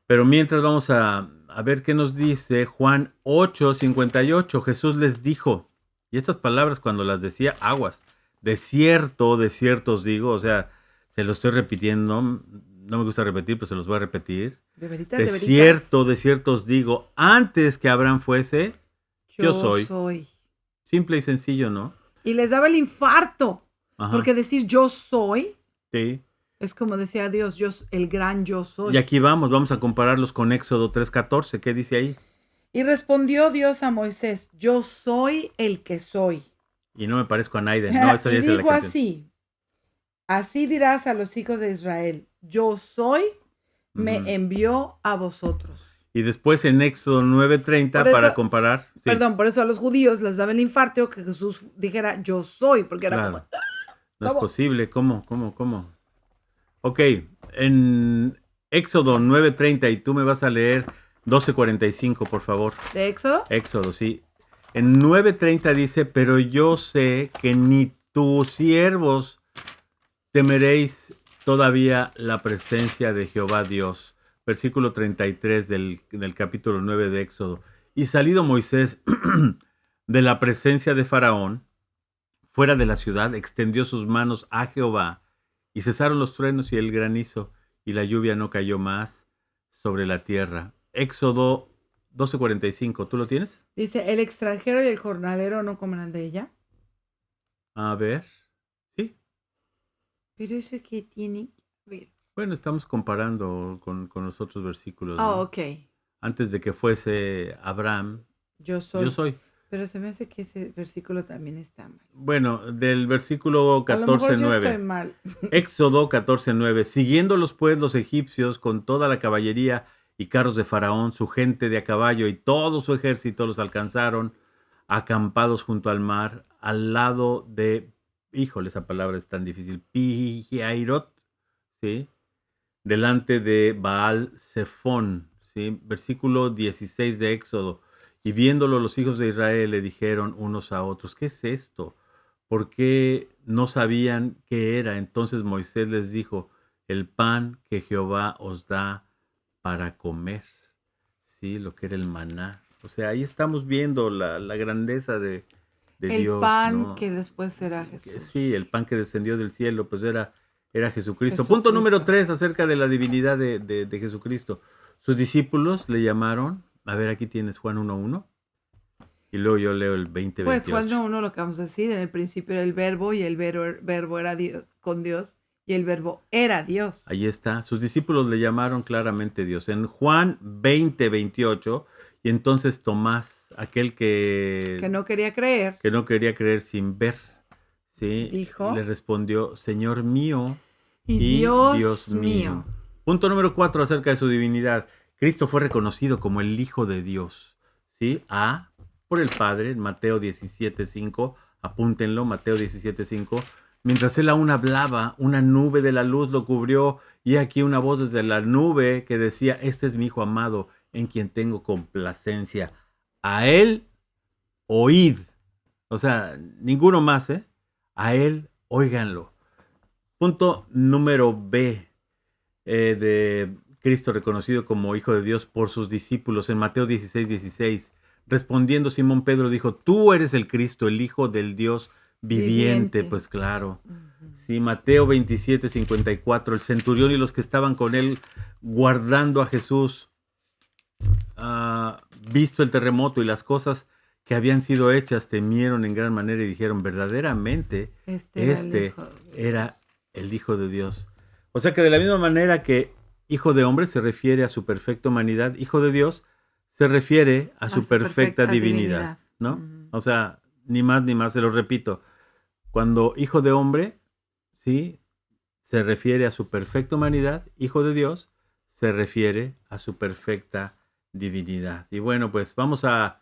Pero mientras vamos a ver qué nos dice Juan 8:58. Jesús les dijo, y estas palabras cuando las decía, aguas, de cierto os digo, o sea, se lo estoy repitiendo, no me gusta repetir, pero se los voy a repetir. De cierto os digo, antes que Abraham fuese, yo soy. Simple y sencillo, ¿no? Y les daba el infarto, porque decir yo soy, sí, es como decía Dios, el gran yo soy. Y aquí vamos a compararlos con Éxodo 3:14. ¿Qué dice ahí? Y respondió Dios a Moisés, yo soy el que soy. Y no me parezco a Naiden. No, eso ya es la canción. Así dirás a los hijos de Israel, yo soy, me envió a vosotros. Y después en Éxodo 9:30 para comparar. Sí. Perdón, por eso a los judíos les daba el infarto que Jesús dijera yo soy, porque era como... No es posible, ¿cómo? Ok, en Éxodo 9:30 y tú me vas a leer 12:45, por favor. ¿De Éxodo? Éxodo, sí. En 9:30 dice, pero yo sé que ni tus siervos temeréis todavía la presencia de Jehová Dios. Versículo 33 del capítulo 9 de Éxodo. Y salido Moisés de la presencia de Faraón, fuera de la ciudad, extendió sus manos a Jehová, y cesaron los truenos y el granizo, y la lluvia no cayó más sobre la tierra. Éxodo 12:45, ¿tú lo tienes? Dice, el extranjero y el jornalero no comerán de ella. A ver, sí. Pero eso que tiene que ver. Bueno, estamos comparando con los otros versículos. Ah, ¿no? ok. Antes de que fuese Abraham, yo soy. Pero se me hace que ese versículo también está mal. Bueno, del versículo 14:9. A lo mejor yo estoy mal. Éxodo 14:9. Siguiéndolos pues los egipcios con toda la caballería y carros de Faraón, su gente de a caballo y todo su ejército los alcanzaron acampados junto al mar, al lado de, híjole, esa palabra es tan difícil, Pihairot, ¿sí? Delante de Baal Zephón, ¿sí? Versículo 16 de Éxodo. Y viéndolo los hijos de Israel le dijeron unos a otros, ¿qué es esto? ¿Por qué no sabían qué era? Entonces Moisés les dijo, el pan que Jehová os da para comer. Sí, lo que era el maná. O sea, ahí estamos viendo la grandeza de Dios. El pan, ¿no? Que después será Jesús. Sí, el pan que descendió del cielo, pues era Jesucristo. Punto número 3 acerca de la divinidad de Jesucristo. Sus discípulos le llamaron, a ver, aquí tienes Juan 1:1. Y luego yo leo el 20:28. Pues Juan 1:1 lo que vamos a decir, en el principio era el verbo y el verbo era Dios, con Dios y el verbo era Dios. Ahí está. Sus discípulos le llamaron claramente Dios. En Juan 20:28, y entonces Tomás, aquel que no quería creer sin ver, ¿sí? Dijo, le respondió, Señor mío y Dios mío. Punto número 4 acerca de su divinidad. Cristo fue reconocido como el Hijo de Dios, ¿sí? Por el Padre, en Mateo 17:5, apúntenlo, Mateo 17:5. Mientras él aún hablaba, una nube de la luz lo cubrió, y aquí una voz desde la nube que decía, este es mi Hijo amado, en quien tengo complacencia. A él oíd. O sea, ninguno más, ¿eh? A Él, óiganlo. Punto número B de Cristo reconocido como Hijo de Dios por sus discípulos en Mateo 16:16. Respondiendo Simón Pedro dijo, tú eres el Cristo, el Hijo del Dios viviente. Viviente. Pues claro. Ujú. Sí, Mateo 27:54. El centurión y los que estaban con él guardando a Jesús, visto el terremoto y las cosas que habían sido hechas, temieron en gran manera y dijeron, verdaderamente, Este era el este Hijo de era Dios. el Hijo de Dios. O sea que de la misma manera que Hijo de hombre se refiere a su perfecta humanidad, Hijo de Dios se refiere a A su su perfecta perfecta divinidad, divinidad. ¿no? Ujú. O sea, ni más ni más, se lo repito. Cuando Hijo de hombre, sí, se refiere a su perfecta humanidad, Hijo de Dios se refiere a su perfecta divinidad. Y bueno, pues vamos a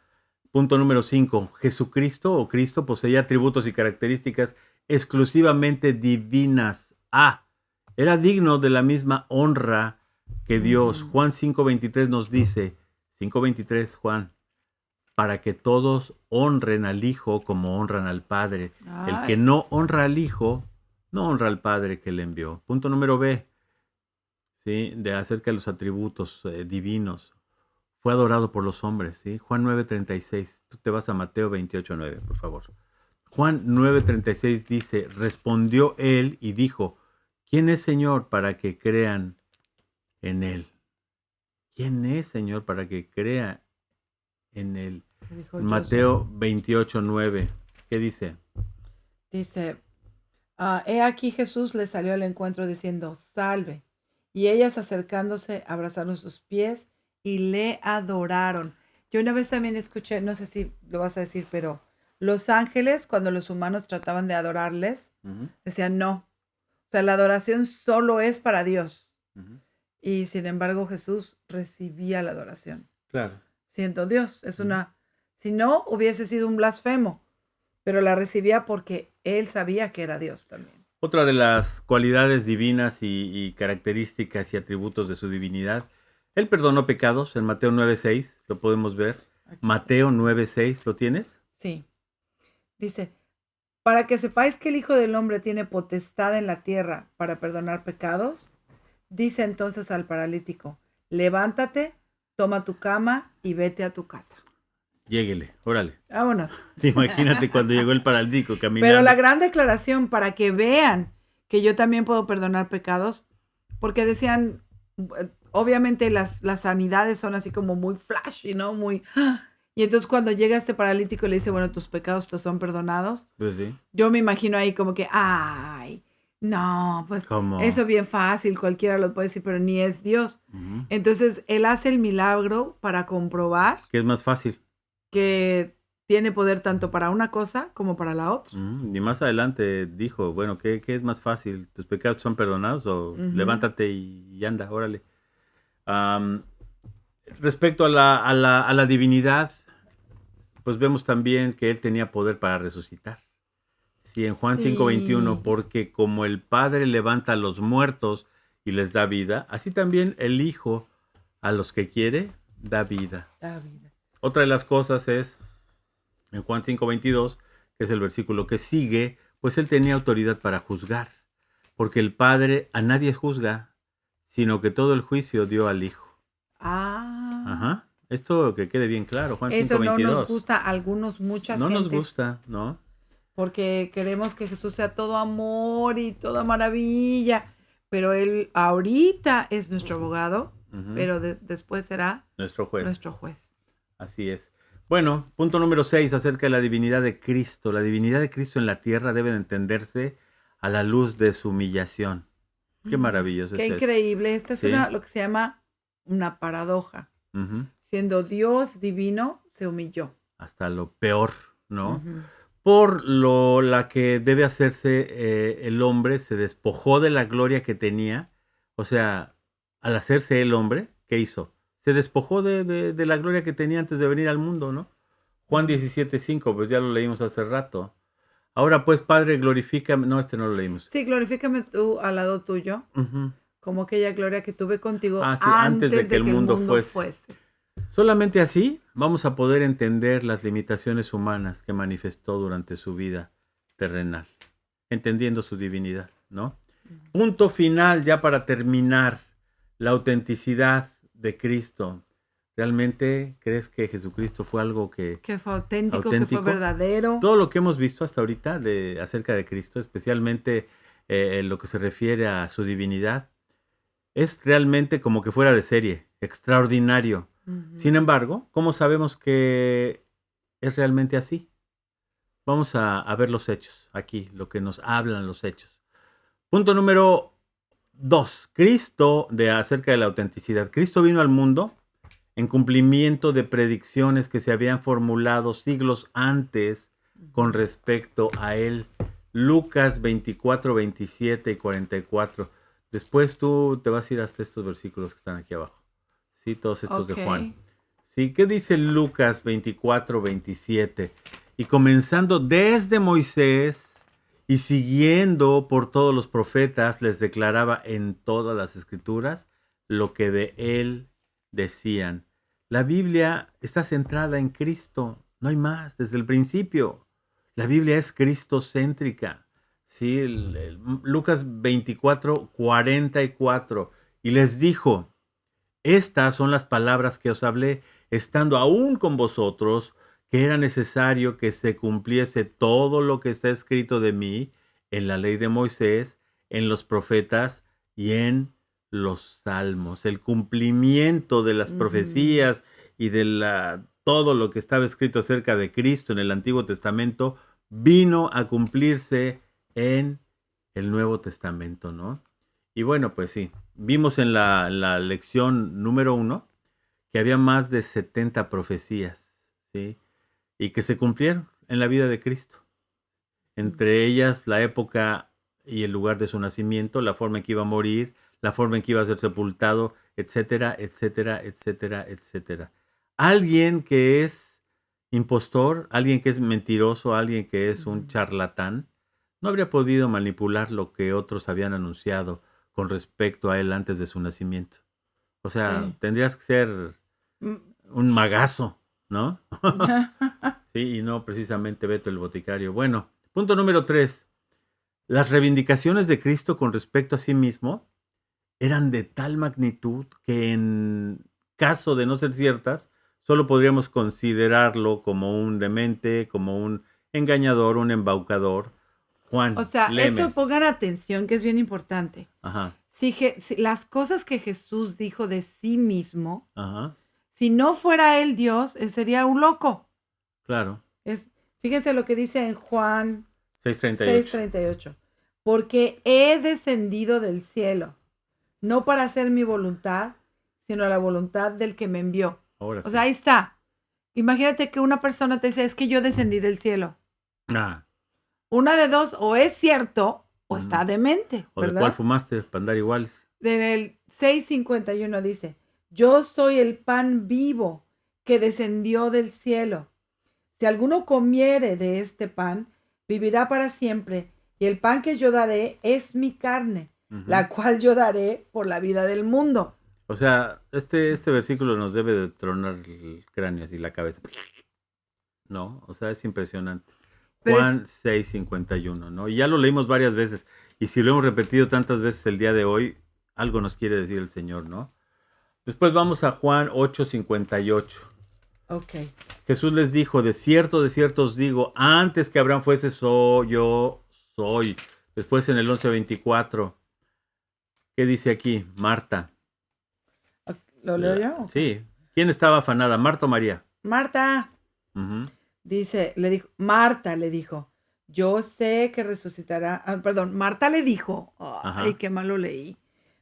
punto número 5. Jesucristo o Cristo poseía atributos y características exclusivamente divinas. Era digno de la misma honra que Dios. Ujú. Juan 5:23 nos dice, 5:23 Juan, para que todos honren al Hijo como honran al Padre. El que Ay, no honra al Hijo, no honra al Padre que le envió. Punto número B, ¿sí? De acerca de los atributos divinos. Fue adorado por los hombres, ¿sí? Juan 9:36. Tú te vas a Mateo 28:9, por favor. Juan 9:36 dice, respondió él y dijo, ¿quién es Señor para que crean en él? ¿Quién es Señor para que crea en él? dijo yo soy. Mateo 28:9. ¿Qué dice? Dice, he aquí Jesús le salió al encuentro diciendo, salve. Y ellas acercándose, abrazaron sus pies y le adoraron. Yo una vez también escuché, no sé si lo vas a decir, pero los ángeles, cuando los humanos trataban de adorarles, Ujú, decían no. O sea, la adoración solo es para Dios. ujú. Y sin embargo, Jesús recibía la adoración, Claro. siendo Dios. Es Ujú. una, si no, hubiese sido un blasfemo, pero la recibía porque él sabía que era Dios también. Otra de las cualidades divinas y características y atributos de su divinidad, él perdonó pecados en Mateo 9:6, lo podemos ver. Aquí está. Mateo 9:6, ¿lo tienes? Sí. Dice, para que sepáis que el Hijo del Hombre tiene potestad en la tierra para perdonar pecados, dice entonces al paralítico, levántate, toma tu cama y vete a tu casa. Lléguele, órale. Vámonos. Imagínate cuando llegó el paralítico Pero la caminando. gran declaración para que vean que yo también puedo perdonar pecados, porque decían, obviamente las sanidades son así como muy flashy, ¿no? Muy... Y entonces cuando llega este paralítico y le dice, bueno, tus pecados te son perdonados, Pues sí, yo me imagino ahí como que, ay, no, pues como eso bien fácil, cualquiera lo puede decir, pero ni es Dios. ujú, Entonces él hace el milagro para comprobar que es más fácil. que tiene poder tanto para una cosa como para la otra. Y más adelante dijo, bueno, ¿qué es más fácil? ¿Tus pecados son perdonados o Ujú. levántate y anda, órale? Am, Respecto a la divinidad, pues vemos también que él tenía poder para resucitar. Sí, en Juan 5:21, Sí, porque como el Padre levanta a los muertos y les da vida, así también el Hijo a los que quiere da vida. David. Otra de las cosas es, en Juan 5:22, que es el versículo que sigue, pues él tenía autoridad para juzgar, porque el Padre a nadie juzga, sino que todo el juicio dio al Hijo. Ah, Ajá. Esto que quede bien claro, Juan eso no nos 5:22. gusta a algunos, muchas No nos gentes, gusta, ¿no? porque queremos que Jesús sea todo amor y toda maravilla, pero Él ahorita es nuestro abogado, Ujú. pero después será Nuestro juez. nuestro juez. Así es. Bueno, punto número 6 acerca de la divinidad de Cristo. La divinidad de Cristo en la tierra debe de entenderse a la luz de su humillación. Qué maravilloso Qué es esto. increíble. Esta es ¿Sí? lo que se llama una paradoja. Ujú. Siendo Dios divino, se humilló. Hasta lo peor, ¿no? Ujú. Por la que debe hacerse el hombre, se despojó de la gloria que tenía. O sea, al hacerse el hombre, ¿qué hizo? Se despojó de la gloria que tenía antes de venir al mundo, ¿no? Juan Ujú. 17:5, pues ya lo leímos hace rato. Ahora pues, Padre, glorifícame. No, este no lo leímos. Sí, glorifícame tú al lado tuyo, Ujú. como aquella gloria que tuve contigo Sí, antes de antes que de el que el mundo mundo fuese. fuese. Solamente así vamos a poder entender las limitaciones humanas que manifestó durante su vida terrenal, entendiendo su divinidad, ¿no? Punto final ya para terminar, la autenticidad de Cristo. ¿Realmente crees que Jesucristo fue algo Que fue auténtico, que fue auténtico? verdadero. Todo lo que hemos visto hasta ahorita acerca de Cristo, especialmente en lo que se refiere a su divinidad, es realmente como que fuera de serie, extraordinario. Sin Ujú. embargo, ¿cómo sabemos que es realmente así? Vamos a ver los hechos aquí, lo que nos hablan los hechos. Punto número 2. Cristo, acerca de la autenticidad. Cristo vino al mundo en cumplimiento de predicciones que se habían formulado siglos antes con Ujú. respecto a él. Lucas 24, 27 y 44. Después tú te vas a ir hasta estos versículos que están aquí abajo. Sí, todos estos de Ok. Juan. Sí, ¿qué dice Lucas 24, 27? Y comenzando desde Moisés y siguiendo por todos los profetas, les declaraba en todas las escrituras lo que de él decían. La Biblia está centrada en Cristo, no hay más, desde el principio. La Biblia es cristocéntrica. Sí, Lucas 24, 44. Y les dijo, estas son las palabras que os hablé, estando aún con vosotros, que era necesario que se cumpliese todo lo que está escrito de mí en la ley de Moisés, en los profetas y en los salmos. El cumplimiento de las Ujú. profecías y de todo lo que estaba escrito acerca de Cristo en el Antiguo Testamento vino a cumplirse en el Nuevo Testamento, ¿no? Y bueno, pues sí, vimos en la lección número 1 que había más de 70 profecías, ¿sí? Y que se cumplieron en la vida de Cristo. Entre ellas la época y el lugar de su nacimiento, la forma en que iba a morir, la forma en que iba a ser sepultado, etcétera, etcétera, etcétera, etcétera. Alguien que es impostor, alguien que es mentiroso, alguien que es un Ujú. charlatán, no habría podido manipular lo que otros habían anunciado con respecto a él antes de su nacimiento. O sea, Sí. tendrías que ser Mm. un magazo, ¿no? Sí, y no precisamente Beto el boticario. Bueno, punto número 3. Las reivindicaciones de Cristo con respecto a sí mismo eran de tal magnitud que en caso de no ser ciertas, solo podríamos considerarlo como un demente, como un engañador, un embaucador. O Juan, sea, esto léeme. pongan atención, que es bien importante. Ajá, Si las cosas que Jesús dijo de sí mismo, ajá, si no fuera él Dios, él sería un loco. claro. Es, fíjense lo que dice en Juan 6:38. 6:38. Porque he descendido del cielo, no para hacer mi voluntad, sino la voluntad del que me envió. Ahora O sea, sí. ahí está. Imagínate que una persona te dice, es que yo descendí del cielo. Ah, Una de dos, o es cierto o ujú. está demente, ¿O de cuál ¿verdad? fumaste para andar iguales? En el 6:51 dice, yo soy el pan vivo que descendió del cielo. Si alguno comiere de este pan, vivirá para siempre, y el pan que yo daré es mi carne, Ujú. la cual yo daré por la vida del mundo. O sea, este versículo nos debe de tronar el cráneo así la cabeza. ¿No? O sea, es impresionante. Pero es, Juan 6:51, ¿no? Y ya lo leímos varias veces. Y si lo hemos repetido tantas veces el día de hoy, algo nos quiere decir el Señor, ¿no? Después vamos a Juan 8:58. ok, Jesús les dijo, de cierto os digo, antes que Abraham fuese, yo soy. Después en el 11:24, ¿qué dice aquí? Marta. ¿lo leo yo? Ok. Sí. ¿Quién estaba afanada? ¿Marta o María? Marta, Ujú. dice, le dijo, Marta le dijo, yo sé que resucitará, perdón, Marta le dijo, ay, Ajá. qué mal lo leí.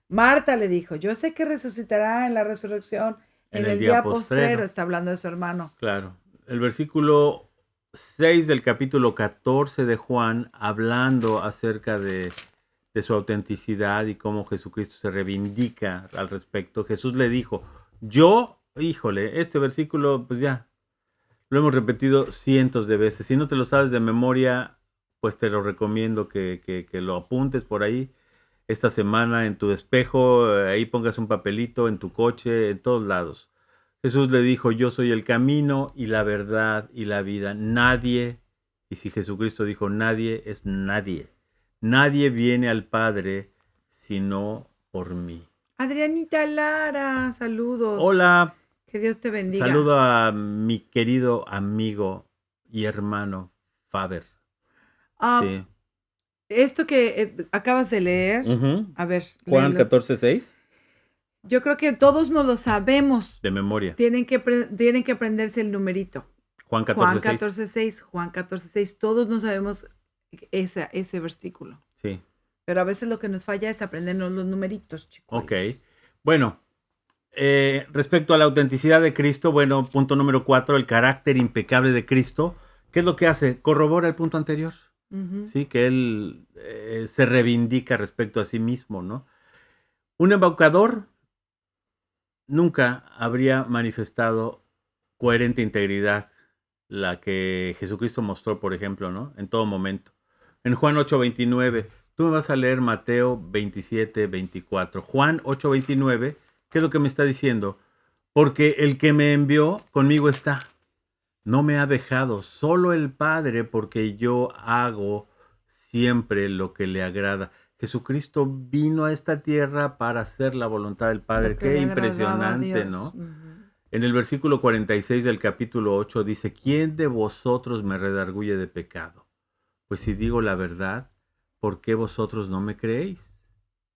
Marta le dijo, yo sé que resucitará en la resurrección En en el el día día postrero, postrero. está hablando de su hermano. Claro. El versículo 6 del capítulo 14 de Juan, hablando acerca de su autenticidad y cómo Jesucristo se reivindica al respecto. Jesús le dijo, yo, híjole, este versículo, pues ya, lo hemos repetido cientos de veces. Si no te lo sabes de memoria, pues te lo recomiendo que lo apuntes por ahí esta semana en tu espejo, ahí pongas un papelito, en tu coche, en todos lados. Jesús le dijo, yo soy el camino y la verdad y la vida. Nadie, y si Jesucristo dijo nadie, es nadie. Nadie viene al Padre sino por mí. Adrianita Lara, saludos. Hola, Que Dios te bendiga. saludo a mi querido amigo y hermano Faber. Ah, Sí. Esto que acabas de leer, a ver. Juan léelo. 14:6, Yo creo que todos no lo sabemos. de memoria. Tienen que aprenderse el numerito. Juan Juan 14:6. 14:6. Juan 14:6. Todos no sabemos ese versículo. Sí. Pero a veces lo que nos falla es aprendernos los numeritos, chicos. Ok. Bueno, respecto a la autenticidad de Cristo, bueno, punto número 4, el carácter impecable de Cristo. ¿Qué es lo que hace? Corrobora el punto anterior. Sí, que él se reivindica respecto a sí mismo, ¿no? Un embaucador nunca habría manifestado coherente integridad, la que Jesucristo mostró, por ejemplo, ¿no? En todo momento. En Juan 8:29, tú me vas a leer Mateo 27:24. Juan 8:29, ¿qué es lo que me está diciendo? Porque el que me envió conmigo está. No me ha dejado, solo el Padre, porque yo hago siempre lo que le agrada. Jesucristo vino a esta tierra para hacer la voluntad del Padre. Lo que Qué le agradaba a impresionante, Dios. ¿no? En el versículo 46 del capítulo 8 dice, ¿quién de vosotros me redarguye de pecado? Pues si digo la verdad, ¿por qué vosotros no me creéis?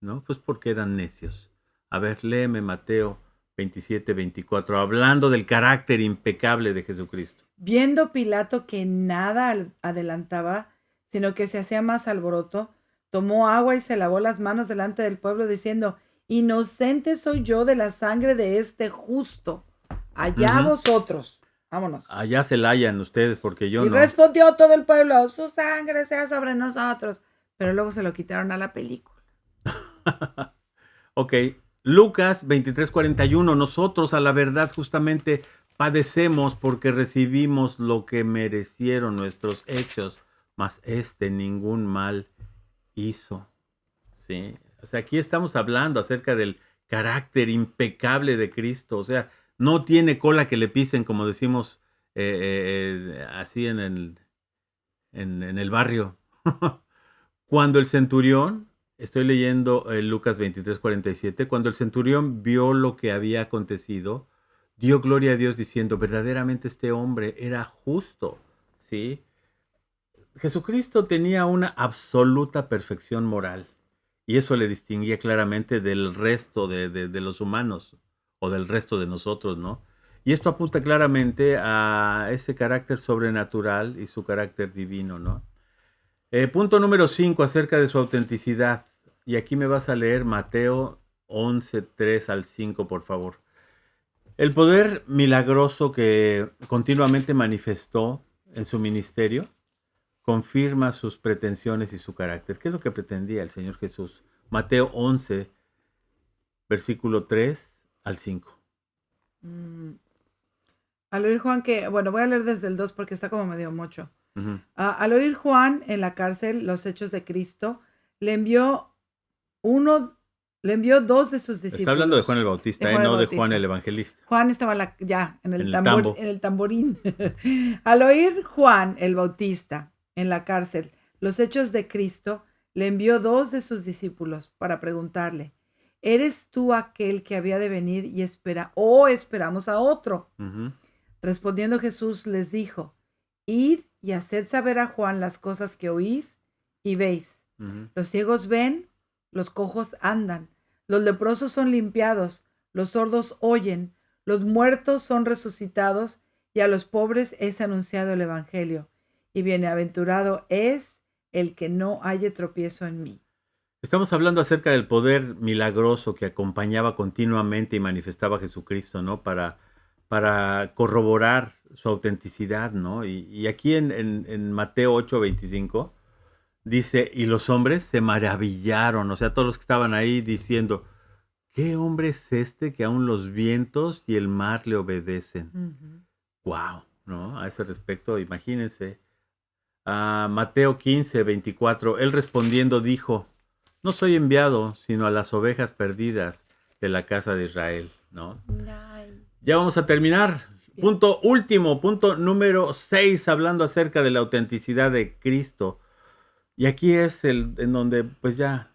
¿No? Pues porque eran necios. A ver, léeme Mateo 27:24, hablando del carácter impecable de Jesucristo. Viendo Pilato que nada adelantaba, sino que se hacía más alboroto, tomó agua y se lavó las manos delante del pueblo, diciendo, inocente soy yo de la sangre de este justo. Allá vosotros. Vámonos. Allá se la hallan ustedes, porque yo Y no. respondió todo el pueblo, su sangre sea sobre nosotros. Pero luego se lo quitaron a la película. Ok, Lucas 23:41, nosotros a la verdad justamente padecemos porque recibimos lo que merecieron nuestros hechos, mas ningún mal hizo. ¿Sí? O sea, aquí estamos hablando acerca del carácter impecable de Cristo, o sea, no tiene cola que le pisen, como decimos así en el barrio. Cuando el centurión, estoy leyendo Lucas 23:47, cuando el centurión vio lo que había acontecido, dio gloria a Dios diciendo, verdaderamente este hombre era justo, ¿sí? Jesucristo tenía una absoluta perfección moral y eso le distinguía claramente del resto de los humanos o del resto de nosotros, ¿no? Y esto apunta claramente a ese carácter sobrenatural y su carácter divino, ¿no? Punto número 5 acerca de su autenticidad. Y aquí me vas a leer Mateo 11:3-5, por favor. El poder milagroso que continuamente manifestó en su ministerio confirma sus pretensiones y su carácter. ¿Qué es lo que pretendía el Señor Jesús? Mateo 11, versículo 3-5. Al oír Juan que, bueno, voy a leer desde el 2 porque está como medio mocho. Al oír Juan en la cárcel los hechos de Cristo, le envió dos de sus discípulos. Está hablando de Juan el Bautista, de Juan el no Bautista. de Juan el Evangelista. Juan estaba en el tamborín. Al oír Juan el Bautista en la cárcel los hechos de Cristo, le envió dos de sus discípulos para preguntarle, ¿eres tú aquel que había de venir y esperamos a otro? Respondiendo Jesús les dijo, id y haced saber a Juan las cosas que oís y veis. Los ciegos ven, los cojos andan, los leprosos son limpiados, los sordos oyen, los muertos son resucitados y a los pobres es anunciado el evangelio. Y bienaventurado es el que no halle tropiezo en mí. Estamos hablando acerca del poder milagroso que acompañaba continuamente y manifestaba Jesucristo, ¿no? Para corroborar su autenticidad, ¿no? Y aquí en Mateo 8:25 dice, y los hombres se maravillaron, o sea, todos los que estaban ahí diciendo, ¿qué hombre es este que aún los vientos y el mar le obedecen? Wow, ¿no? A ese respecto, imagínense. Mateo 15:24, él respondiendo dijo, no soy enviado sino a las ovejas perdidas de la casa de Israel, ¿no? Ya vamos a terminar. Punto último, punto número 6, hablando acerca de la autenticidad de Cristo. Y aquí es el en donde, pues ya,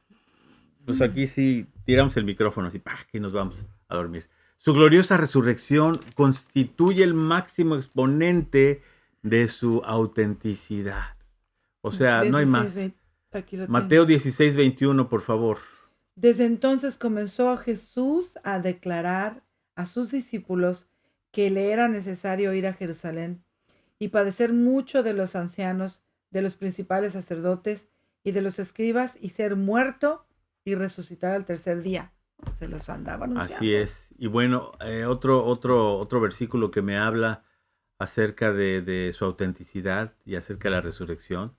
pues aquí sí tiramos el micrófono, así, ¡pah!, y nos vamos a dormir. Su gloriosa resurrección constituye el máximo exponente de su autenticidad. O sea, no hay 16, más. aquí lo Mateo tengo. 16:21, por favor. Desde entonces comenzó Jesús a declarar a sus discípulos que le era necesario ir a Jerusalén y padecer mucho de los ancianos, de los principales sacerdotes y de los escribas, y ser muerto y resucitar al tercer día. Se los andaba Así anunciando. es. Y bueno, otro versículo que me habla acerca de su autenticidad y acerca de la resurrección.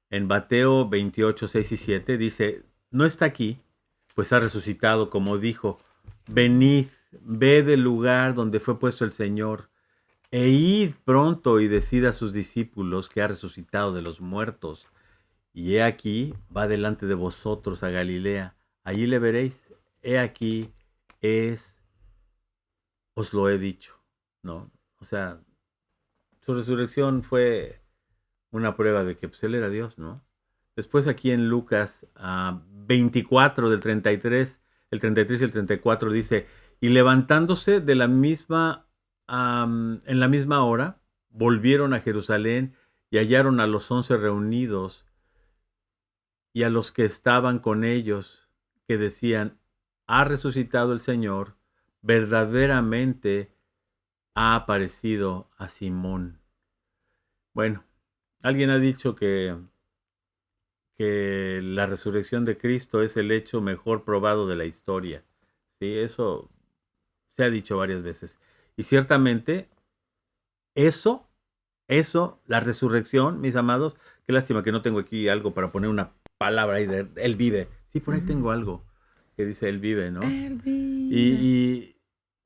En Mateo 28, 6 y 7 dice, no está aquí, pues ha resucitado, como dijo, venid, ved el lugar donde fue puesto el Señor, e id pronto y decid a sus discípulos que ha resucitado de los muertos. Y he aquí, va delante de vosotros a Galilea, allí le veréis, he aquí, os lo he dicho, ¿no? O sea, su resurrección fue una prueba de que pues, él era Dios, ¿no? Después aquí en Lucas 24 del 33, el 33 y el 34 dice, y levantándose de la misma, en la misma hora, volvieron a Jerusalén y hallaron a los 11 reunidos y a los que estaban con ellos, que decían, ha resucitado el Señor, verdaderamente ha aparecido a Simón. Bueno, alguien ha dicho que la resurrección de Cristo es el hecho mejor probado de la historia. Sí, eso se ha dicho varias veces. Y ciertamente, eso, la resurrección, mis amados, qué lástima que no tengo aquí algo para poner una palabra ahí de Él vive. Sí, por ahí tengo algo que dice Él vive, ¿no? Él vive. Y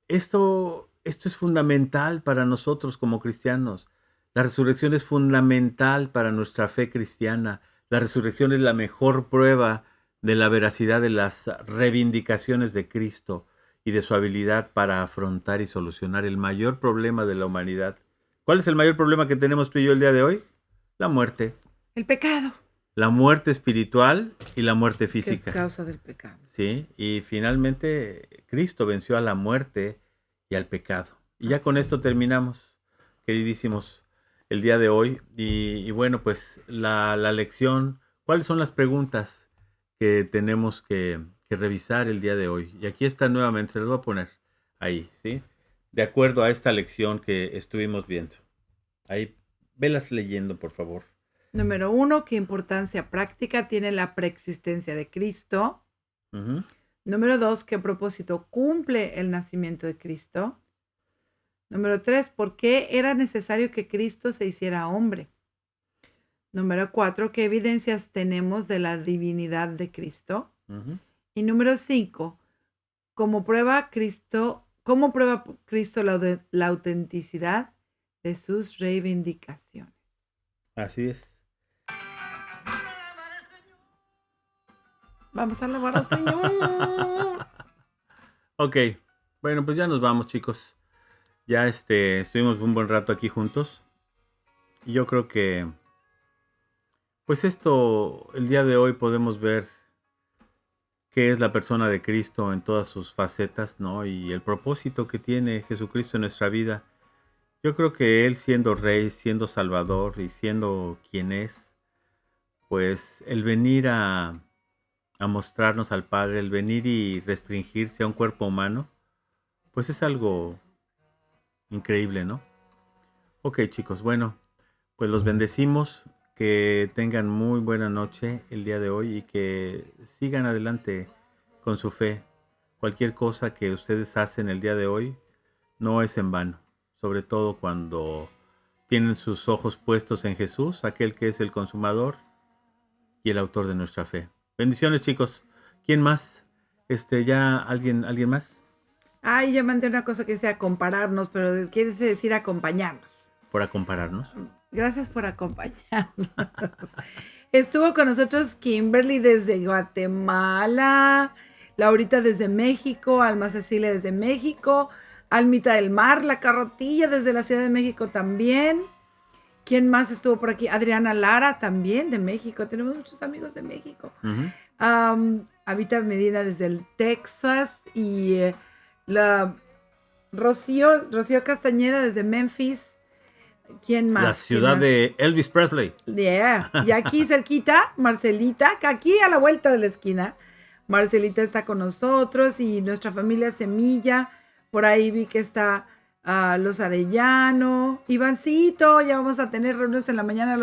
esto es fundamental para nosotros como cristianos. La resurrección es fundamental para nuestra fe cristiana. La resurrección es la mejor prueba de la veracidad de las reivindicaciones de Cristo y de su habilidad para afrontar y solucionar el mayor problema de la humanidad. ¿Cuál es el mayor problema que tenemos tú y yo el día de hoy? La muerte. El pecado, La muerte espiritual y la muerte que es física. causa del pecado. ¿Sí? Y finalmente Cristo venció a la muerte y al pecado. Y ya con Así esto es. terminamos, queridísimos, el día de hoy. Y bueno, pues la lección, ¿cuáles son las preguntas que tenemos que revisar el día de hoy? Y aquí está nuevamente, se las voy a poner ahí, ¿sí? De acuerdo a esta lección que estuvimos viendo. Ahí, velas leyendo, por favor. Número 1, ¿qué importancia práctica tiene la preexistencia de Cristo? Ujú. Número 2, ¿qué propósito cumple el nacimiento de Cristo? Número 3, ¿por qué era necesario que Cristo se hiciera hombre? Número 4, ¿qué evidencias tenemos de la divinidad de Cristo? Ujú. Y número 5, ¿cómo prueba Cristo la autenticidad de sus reivindicaciones? Así es. Vamos a alabar al Señor. Ok, bueno, pues ya nos vamos, chicos. Ya estuvimos un buen rato aquí juntos. Y yo creo que, pues esto, el día de hoy podemos ver qué es la persona de Cristo en todas sus facetas, ¿no? Y el propósito que tiene Jesucristo en nuestra vida. Yo creo que Él siendo Rey, siendo Salvador y siendo quien es, pues el venir a mostrarnos al Padre, el venir y restringirse a un cuerpo humano, pues es algo increíble, ¿no? Ok, chicos, bueno, pues los bendecimos, que tengan muy buena noche el día de hoy y que sigan adelante con su fe. Cualquier cosa que ustedes hacen el día de hoy no es en vano, sobre todo cuando tienen sus ojos puestos en Jesús, aquel que es el consumador y el autor de nuestra fe. Bendiciones, chicos. ¿Quién más? Ya alguien más Ay, yo mandé una cosa que decía compararnos, pero quiere decir acompañarnos. por acompararnos. Gracias por acompañarnos. Estuvo con nosotros Kimberly desde Guatemala, Laurita desde México, Alma Cecilia desde México, Almita del Mar, La Carrotilla desde la Ciudad de México también. ¿Quién más estuvo por aquí? Adriana Lara también de México. Tenemos muchos amigos de México. Habita Medina desde el Texas y la Rocío Castañeda desde Memphis. ¿Quién más? La ciudad de Elvis Presley. Yeah. Y aquí cerquita, Marcelita, que aquí a la vuelta de la esquina. Marcelita está con nosotros y nuestra familia Semilla. Por ahí vi que está Los Arellano. Ivancito, ya vamos a tener reuniones en la mañana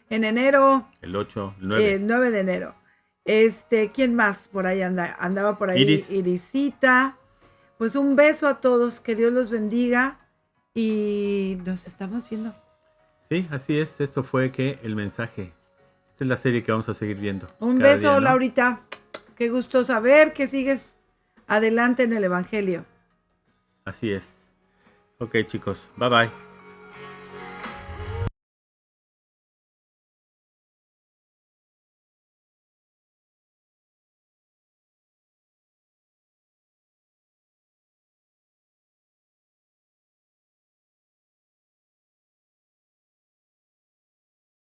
en enero. El 8, el 9. El 9 de enero. ¿Quién más por ahí andaba por ahí? Iris. Irisita. Pues un beso a todos, que Dios los bendiga y nos estamos viendo. Sí, así es. Esto fue el mensaje. Esta es la serie que vamos a seguir viendo. Un beso, día, ¿no? Laurita. Qué gusto saber que sigues adelante en el Evangelio. Así es. Ok, chicos. Bye bye.